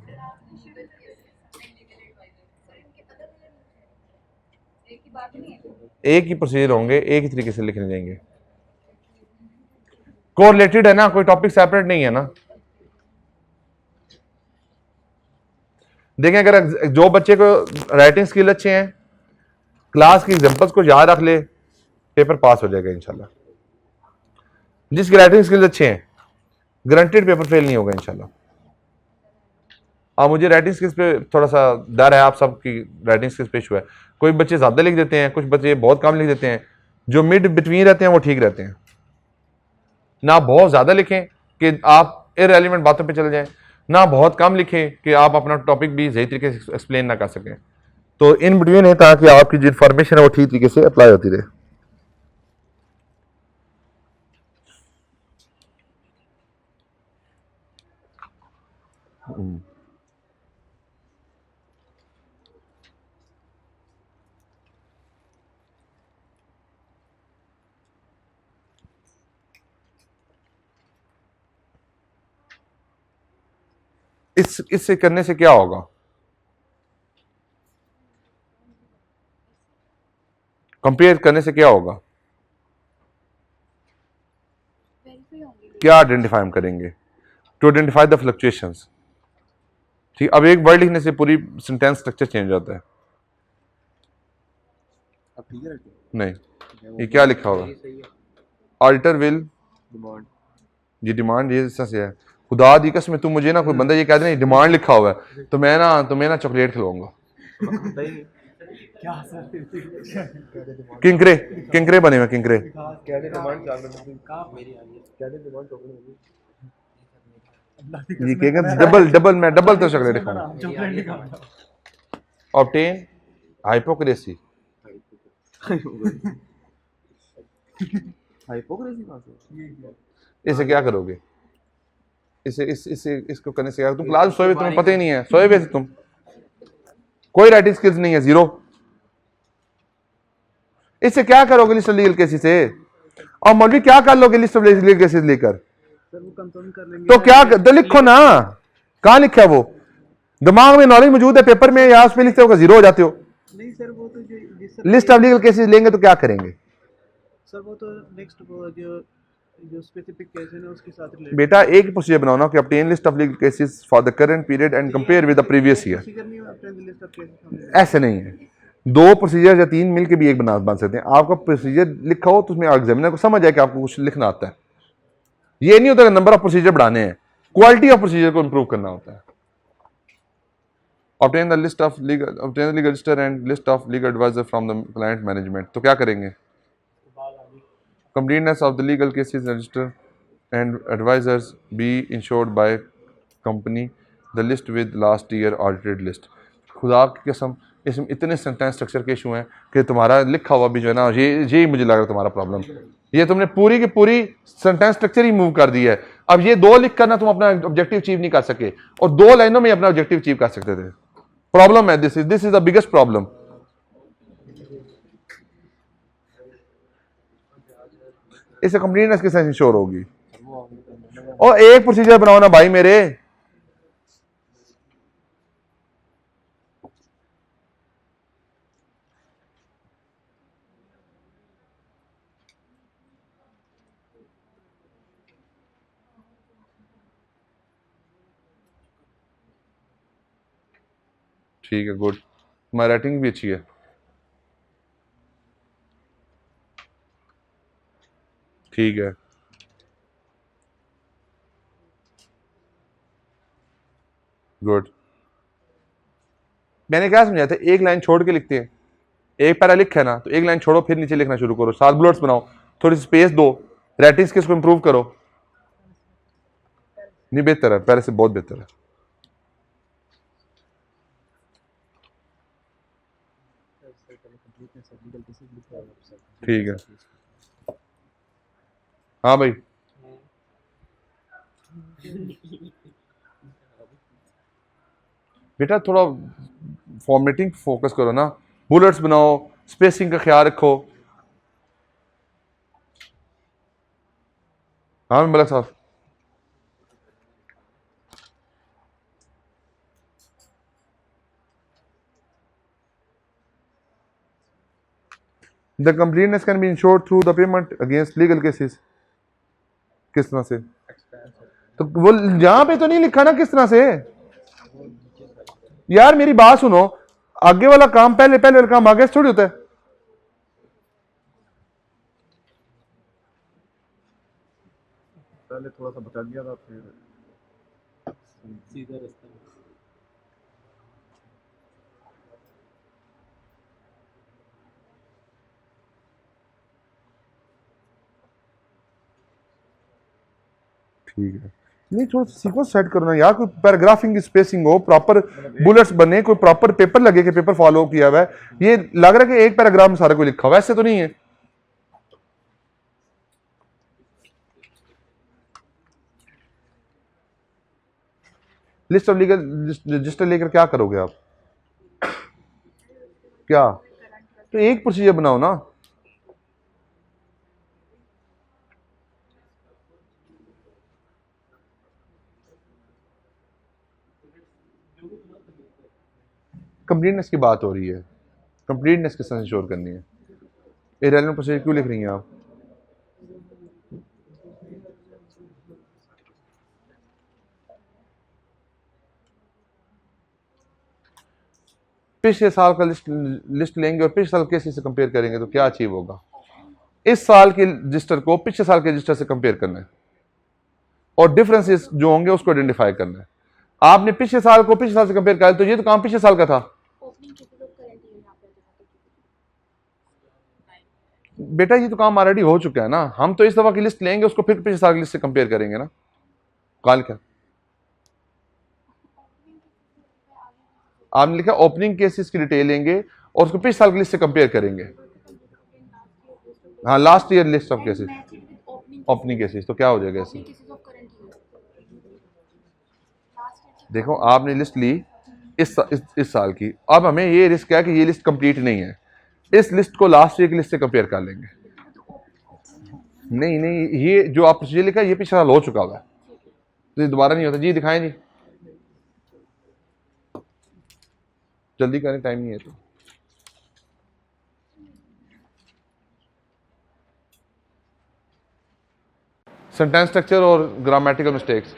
एक ही प्रोसीजर होंगे, एक ही तरीके से लिखने जाएंगे। कोरिलेटेड है ना, कोई टॉपिक सेपरेट नहीं है ना। देखें, अगर जो बच्चे को राइटिंग स्किल अच्छे हैं, क्लास की एग्जांपल्स को याद रख ले, पेपर पास हो जाएगा इंशाल्लाह। जिसकी राइटिंग स्किल्स अच्छे हैं गारंटेड पेपर फेल नहीं होगा इंशाल्लाह। मुझे राइटिंग स्किल्स पे थोड़ा सा डर है, आप सबकी राइटिंग स्किल्स पे इशू है। कोई बच्चे ज़्यादा लिख देते हैं, कुछ बच्चे बहुत कम लिख देते हैं। जो मिड बिटवीन रहते हैं वो ठीक रहते हैं। ना बहुत ज़्यादा लिखें कि आप इररेलेवेंट बातों पे चले जाएं, ना बहुत कम लिखें कि आप अपना टॉपिक भी सही तरीके से एक्सप्लेन ना कर सकें। तो इन बिटवीन है ताकि आपकी जो इन्फॉर्मेशन है वो ठीक तरीके से अप्लाई होती रहे। इससे करने से क्या होगा? कंपेयर करने से क्या होगा? क्या आइडेंटिफाई हम करेंगे? To identify the fluctuations. ठीक, अब एक वर्ड लिखने से पूरी सेंटेंस स्ट्रक्चर चेंज होता है। नहीं, ये क्या लिखा होगा? ऑडिटर विल ये डिमांड, ये ऐसा से है। खुदा दी कसम तू मुझे ना कोई बंदा ये कह दे डिमांड लिखा हुआ है तो मैं ना चॉकलेट खिलाऊंगा। किंकरे किंकरे बने हुए किंकरे। ये कहेगा डबल मैं डबल तो चॉकलेट खाऊंगा। Obtain hypocrisy. इसे क्या करोगे? इसको करने से क्या? तुम क्लास सोए हुए, तुम्हें पता ही नहीं है, सोए हुए तुम, कोई राइटिंग स्किल्स नहीं है, जीरो। इससे क्या करोगे लिस्ट ऑफ लीगल केसेस से? और मौलवी क्या कर लोगे लिस्ट ऑफ लीगल केसेस लेकर? तो क्या तो लिखो ना, कहां लिखा वो? दिमाग में नॉलेज मौजूद है, पेपर में या उस पे लिखते हो, जीरो हो जाते हो। नहीं सर, वो तो लिस्ट ऑफ लीगल केसेस लेंगे तो क्या करेंगे सर? वो तो नेक्स्ट जो स्पेसिफिक केस है ना उसके साथ रिलेटेड। बेटा एक ही प्रोसीजर बनाओ ना कि obtain list of legal cases for the current period and compare with the previous year. ऐसे नहीं है, दो प्रोसीजर या तीन मिलके भी एक बन सकते हैं। आपका प्रोसीजर लिखा हो तो उसमें एग्जामिनर को समझ आए कि आपको कुछ लिखना आता है। ये नहीं होता कि नंबर ऑफ प्रोसीजर बढ़ाने हैं, क्वालिटी ऑफ प्रोसीजर को इंप्रूव करना होता है। obtain the list of legal, obtain the legal register and list of legal advisor from the client management। तो क्या करेंगे? completeness of the legal cases register and advisors be ensured by company, the list with last year audited list। खुदा की कसम इसमें इतने sentence structure के issue हैं कि तुम्हारा लिखा हुआ भी जो है ना, ये मुझे लग रहा है तुम्हारा प्रॉब्लम। ये तुमने पूरी की पूरी सेंटेंस स्ट्रक्चर ही मूव कर दिया है। अब ये दो लिख कर ना तुम अपना ऑब्जेक्टिव अचीव नहीं कर सके, और दो लाइनों में अपना ऑब्जेक्टिव अचीव कर सकते थे। प्रॉब्लम है, this is the biggest problem. इससे कंप्लीटनेस के साथ इंश्योर होगी। और एक प्रोसीजर बनाओ ना भाई मेरे। ठीक है, गुड। तुम्हारी राइटिंग भी अच्छी है। ठीक है, गुड। मैंने क्या समझाया था, एक लाइन छोड़ के लिखते हैं। एक पैरा लिखा है ना, तो एक लाइन छोड़ो, फिर नीचे लिखना शुरू करो, 7 बुलेट्स बनाओ, थोड़ी स्पेस दो, राइटिंग स्किल्स को इंप्रूव करो। नहीं, बेहतर है, पहले से बहुत बेहतर है। ठीक है, हाँ भाई। बेटा थोड़ा फॉर्मेटिंग फोकस करो ना, बुलेट्स बनाओ, स्पेसिंग का ख्याल रखो। हाँ मलक साहब। The completeness can be insured through the payment against legal cases. किस तरह से? तो वो यहां पे तो नहीं लिखा ना किस तरह से। यार मेरी बात सुनो, आगे वाला काम पहले, पहले वाला काम आगे से थोड़ी होता है। पहले थोड़ा सा बचा दिया था, फिर सीधा रास्ता। ठीक है, नहीं थोड़ा सीक्वेंस सेट करो ना यार, कोई पैराग्राफिंग की स्पेसिंग हो, प्रॉपर बुलेट्स बने, कोई प्रॉपर पेपर लगे कि पेपर फॉलो किया हुआ है। ये लग रहा है कि एक पैराग्राफ में सारा कोई लिखा हुआ है, ऐसे तो नहीं है। लिस्ट ऑफ लीगल रजिस्टर लेकर क्या करोगे आप? क्या? तो एक प्रोसीजर बनाओ ना। कंप्लीटनेस की बात हो रही है, कंप्लीटनेस के साथ इंश्योर करनी है। इरेलेवेंट प्रोसीजर क्यों लिख रही हैं आप? पिछले साल का लिस्ट लेंगे और पिछले साल केसेस से कंपेयर करेंगे तो क्या अचीव होगा? इस साल के रजिस्टर को पिछले साल के रजिस्टर से कंपेयर करना है और डिफरेंसेस जो होंगे उसको आइडेंटिफाई करना है। आपने पिछले साल को पिछले साल से कंपेयर किया तो ये तो काम पिछले साल का था। बेटा ये तो काम ऑलरेडी हो चुका है ना, हम तो इस दफा की लिस्ट लेंगे, उसको फिर पिछले साल की लिस्ट से कंपेयर करेंगे ना। कल क्या आपने लिखा? ओपनिंग केसेस की डिटेल लेंगे और उसको पिछले साल की लिस्ट से कंपेयर करेंगे। हाँ, last year list of cases, opening cases, तो क्या हो जाएगा ऐसे? देखो आपने लिस्ट ली इस साल की, अब हमें ये रिस्क है कि ये लिस्ट कंप्लीट नहीं है, इस लिस्ट को लास्ट ईयर की लिस्ट से कंपेयर कर लेंगे। नहीं नहीं, ये जो आप प्रोसीजर लिखा है ये पिछले साल हो चुका हुआ है, तो ये दोबारा नहीं होता। जी दिखाएं जी, जल्दी करें, टाइम नहीं है तो। सेंटेंस स्ट्रक्चर और ग्रामेटिकल मिस्टेक्स।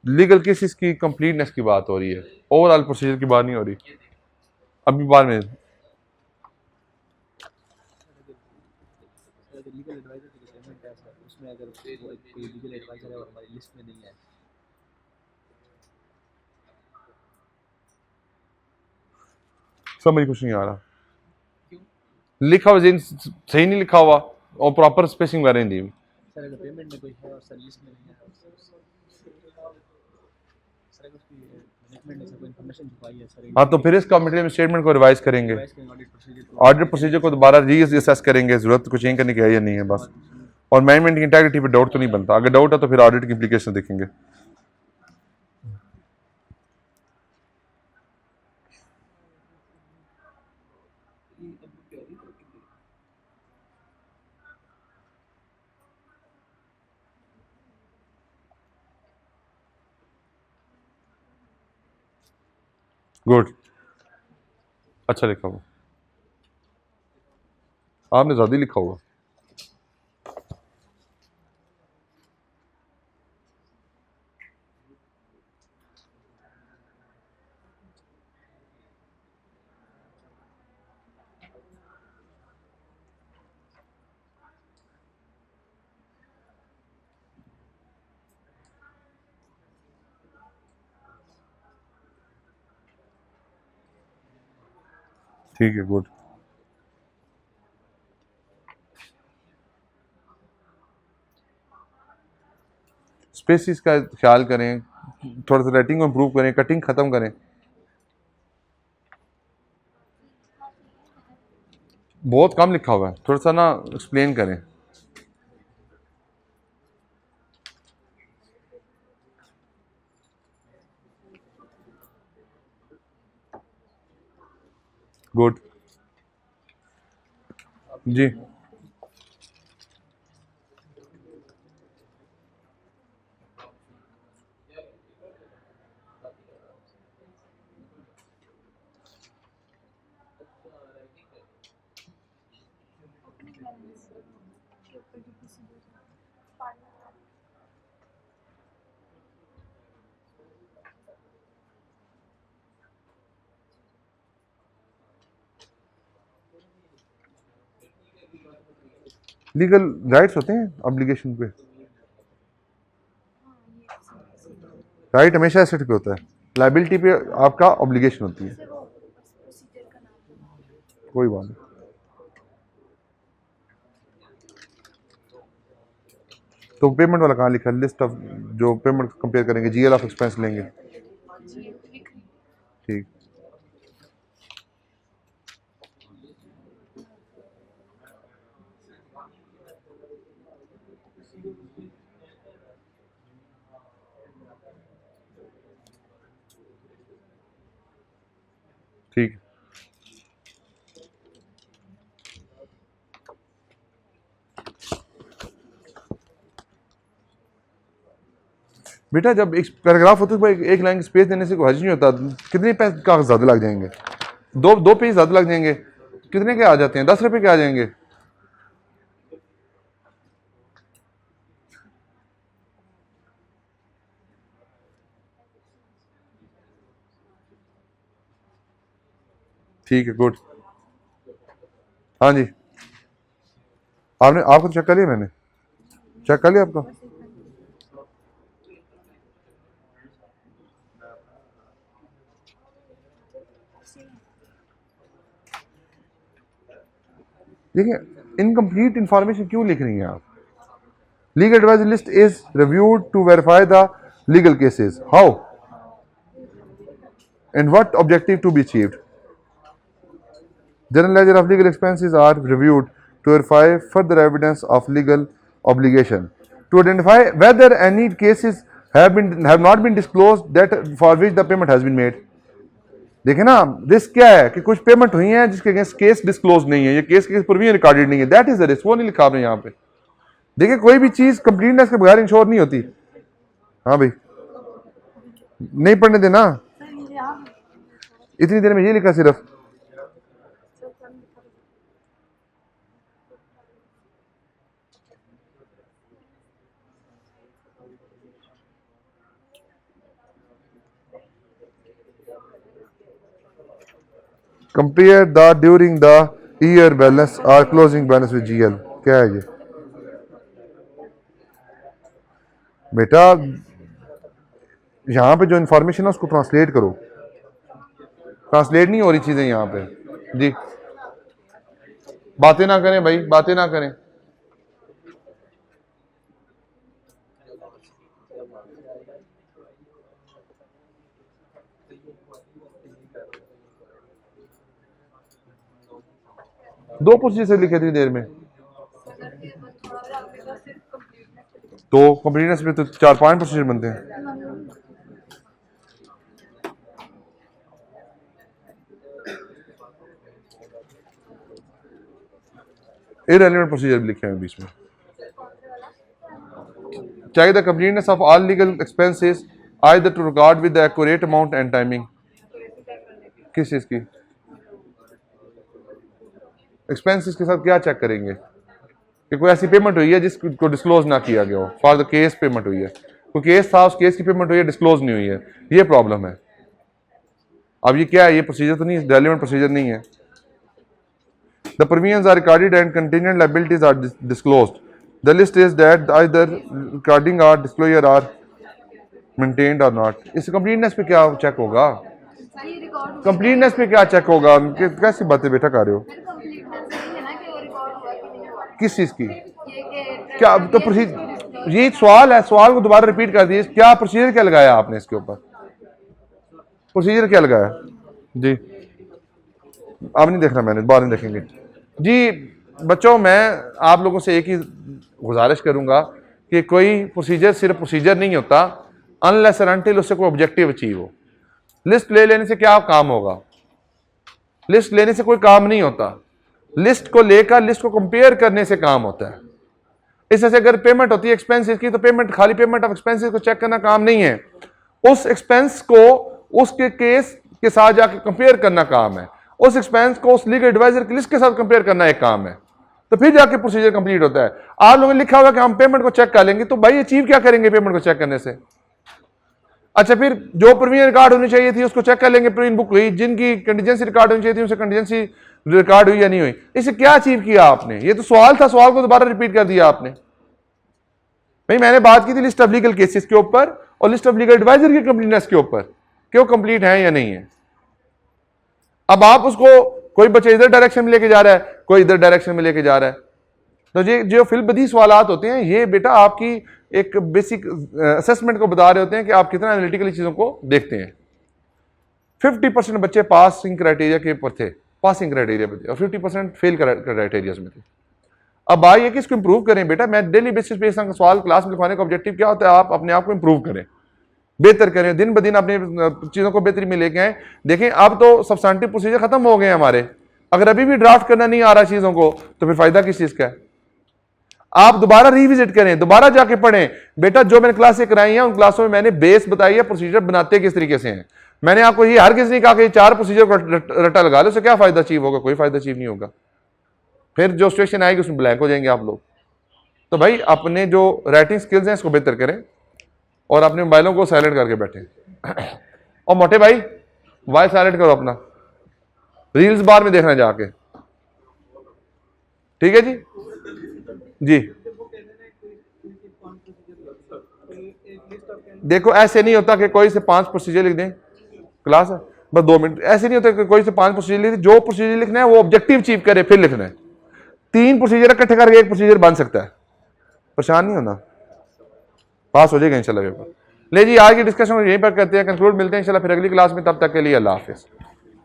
लीगल केसेस की कंप्लीटनेस की बात हो रही है, ओवरऑल प्रोसीजर की बात नहीं हो रही अभी। बाद में लीगल एडवाइजर की जो पेमेंट है सर, उसमें अगर कोई लीगल एडवाइजर है और हमारी लिस्ट में नहीं है, समझ कुछ नहीं आ रहा। लिखा हुआ सही नहीं लिखा हुआ और प्रॉपर स्पेसिंग वगैरह नहीं दी। सर अगर पेमेंट में कोई है और सर लिस्ट में नहीं है, सर अगर उसकी मैनेजमेंट ने सर कोई इन्फॉर्मेशन छुपाई है सर, हाँ, तो फिर इसका मटेरियल स्टेटमेंट को रिवाइज करेंगे, एडवाइस करेंगे ऑडिट ऑडिट प्रोसीजर को दोबारा रीअसेस करेंगे, जरूरत को चेंज करने की है या नहीं है बस। और मैनेजमेंट की इंटेग्रिटी पे डाउट तो नहीं बनता, अगर डाउट है तो फिर ऑडिट की इम्प्लीकेशन देखेंगे। गुड, अच्छा लिखा हुआ, आपने ज़्यादा ही लिखा हुआ। ठीक है, गुड। स्पेसिस का ख्याल करें, थोड़ा सा राइटिंग को इम्प्रूव करें, कटिंग ख़त्म करें। बहुत कम लिखा हुआ है, थोड़ा सा ना एक्सप्लेन करें। गुड जी। लीगल राइट्स होते हैं ऑब्लिगेशन पे, राइट हमेशा एसेट पे होता है, लाइबिलिटी पे आपका ऑब्लिगेशन होती है। कोई बात नहीं। तो पेमेंट वाला कहाँ लिखा है? लिस्ट ऑफ जो पेमेंट कंपेयर करेंगे, जीएल ऑफ एक्सपेंस लेंगे। ठीक, ठीक। बेटा जब एक पैराग्राफ होता है तो भाई एक लाइन स्पेस देने से कोई हर्ज नहीं होता। कितने पैसे कागज ज़्यादा लग जाएंगे? दो पेज ज़्यादा लग जाएंगे। कितने के आ जाते हैं? 10 रुपए के आ जाएंगे। ठीक है, गुड। हाँ जी, आपने आपको चेक कर लिया? मैंने चेक कर लिया आपका। देखिए, इनकम्प्लीट इंफॉर्मेशन क्यों लिख रही हैं आप? Legal advice list is reviewed to verify the legal cases, how and what objective to be achieved. General ledger of legal expenses are reviewed to verify further evidence of legal obligation, to identify whether any cases have not been disclosed that for which the payment has been made. देखें ना, risk क्या है कि कुछ payment हुई है जिसके against case disclose नहीं है, ये केस के प्रोविजन रिकॉर्डेड नहीं है, दैट इज द रिस्क। वो नहीं लिखा आपने यहाँ पे। देखिए, कोई भी चीज कंप्लीटनेस के बगैर इंश्योर नहीं होती। हाँ भाई, नहीं पढ़ने देना, इतनी देर में ये लिखा सिर्फ। Compare the during the year balance और क्लोजिंग बैलेंस विद जीएल। क्या है ये बेटा? यहाँ पे जो इंफॉर्मेशन है उसको ट्रांसलेट करो। ट्रांसलेट नहीं हो रही चीजें यहाँ पे जी। बातें ना करें भाई, बातें ना करें। दो प्रोसीजर लिखे थी देर में, तो कंप्लीटनेस में तो 4-5 प्रोसीजर बनते हैं। इररिलेवेंट प्रोसीजर भी लिखे हैं बीच में। Check the completeness of all legal expenses either to regard with the accurate amount and timing. किस चीज़ की? एक्सपेंसेस के साथ क्या चेक करेंगे कि कोई ऐसी पेमेंट हुई है जिसको डिस्क्लोज ना किया गया हो, फॉर द केस पेमेंट हुई है, कोई केस था उस केस की पेमेंट हुई है, डिस्क्लोज नहीं हुई है, ये प्रॉब्लम है। अब ये क्या है, ये प्रोसीजर तो नहीं, रेलेवेंट प्रोसीजर नहीं है। The premiums are recorded and contingent liabilities are disclosed. The list is that either recording or disclosure are maintained और नॉट। इस कंप्लीटनेस पे क्या चेक होगा? कंप्लीटनेस पे क्या चेक होगा? कैसी बातें बेटा कर रहे हो? किस चीज की? क्या तो प्रोसीजर, ये सवाल है, सवाल को दोबारा रिपीट कर दिए, क्या प्रोसीजर क्या लगाया आपने इसके ऊपर? प्रोसीजर क्या लगाया जी? अब नहीं देखना मैंने, बाद में देखेंगे जी। बच्चों, मैं आप लोगों से एक ही गुजारिश करूंगा कि कोई प्रोसीजर सिर्फ प्रोसीजर नहीं होता अनलेस एंड अनटिल उससे कोई ऑब्जेक्टिव अचीव हो। लिस्ट ले लेने से क्या काम होगा? लिस्ट लेने से कोई काम नहीं होता, लिस्ट को लेकर लिस्ट को कंपेयर करने से काम होता है। इससे अगर पेमेंट होती है एक्सपेंसेस की, तो पेमेंट खाली पेमेंट ऑफ एक्सपेंसेस को चेक करना काम नहीं है, उस एक्सपेंस को उसके केस के साथ जाके कंपेयर करना काम है, उस एक्सपेंस को उस लीगल एडवाइजर की लिस्ट के साथ कंपेयर करना एक काम है, तो फिर जाके प्रोसीजर कंप्लीट होता है। आप लोगों ने लिखा होगा कि हम पेमेंट को चेक कर लेंगे, तो भाई अचीव क्या करेंगे पेमेंट को चेक करने से? अच्छा, फिर जो प्रीमियम रिकॉर्ड होनी चाहिए थी उसको चेक कर लेंगे, प्रीमियम बुक हुई, जिनकी कंटीजेंसी रिकॉर्ड होनी चाहिए थी उनसे कंटीजेंसी रिकॉर्ड हुई या नहीं हुई। इससे क्या अचीव किया आपने? ये तो सवाल था, सवाल को दोबारा रिपीट कर दिया आपने। भाई मैंने बात की थी लिस्ट ऑफ लीगल केसेस के ऊपर और लिस्ट ऑफ लीगल एडवाइजर की कंप्लीटनेस के ऊपर, क्यों कंप्लीट है या नहीं है। अब आप उसको, कोई बच्चा इधर डायरेक्शन में लेके जा रहा है, कोई इधर डायरेक्शन में लेके जा रहा है, तो ये जो फिलबदी सवालात होते हैं, ये बेटा आपकी एक बेसिक असेसमेंट को बता रहे होते हैं कि आप कितना एनालिटिकली चीजों को देखते हैं। 50% बच्चे पासिंग क्राइटेरिया के ऊपर थे, पासिंग क्राइटेरिया पे थे, और 50% फेल क्राइटेरिया में थे। अब भाई ये किसको इंप्रूव करें बेटा? मैं डेली बेसिस पे इस सवाल क्लास में लिखवाने का ऑब्जेक्टिव क्या होता है? आप अपने आप को इंप्रूव करें, बेहतर करें, दिन ब दिन अपने चीजों को बेहतरी में लेके आए। देखें, अब तो सब्सटेंटिव प्रोसीजर खत्म हो गए हैं हमारे, अगर अभी भी ड्राफ्ट करना नहीं आ रहा चीजों को, तो फिर फायदा किस चीज का है? आप दोबारा रिविजिट करें, दोबारा जाके पढ़ें बेटा। जो मैंने क्लासें कराई हैं उन क्लासों में मैंने बेस बताई है, प्रोसीजर बनाते किस तरीके से हैं। मैंने आपको ये हर किसी ने कहा कि 4 प्रोसीजर को रटा लगा लो, उससे क्या फायदा अचीव होगा? कोई फायदा अचीव नहीं होगा। फिर जो सिचुएशन आएगी उसमें ब्लैंक हो जाएंगे आप लोग। तो भाई अपने जो राइटिंग स्किल्स हैं इसको बेहतर करें और अपने मोबाइलों को साइलेंट करके बैठें। और मोटे भाई वाई साइलेंट करो अपना, रील्स बार में देखना जाके, ठीक है जी? जी देखो, ऐसे नहीं होता कि कोई से 5 प्रोसीजर लिख दें, क्लास है बस 2 मिनट, ऐसे नहीं होता कि कोई से 5 प्रोसीजर लिख दें। जो प्रोसीजर लिखना है वो ऑब्जेक्टिव अचीव करे फिर लिखना है। 3 प्रोसीजर इकट्ठे करके एक प्रोसीजर बन सकता है, परेशान नहीं होना, पास हो जाएगा इंशाल्लाह पेपर। ले जी, आज की डिस्कशन यहीं पर करते हैं कंक्लूड, मिलते हैं इंशाल्लाह फिर अगली क्लास में, तब तक के लिए अल्लाह हाफिज़।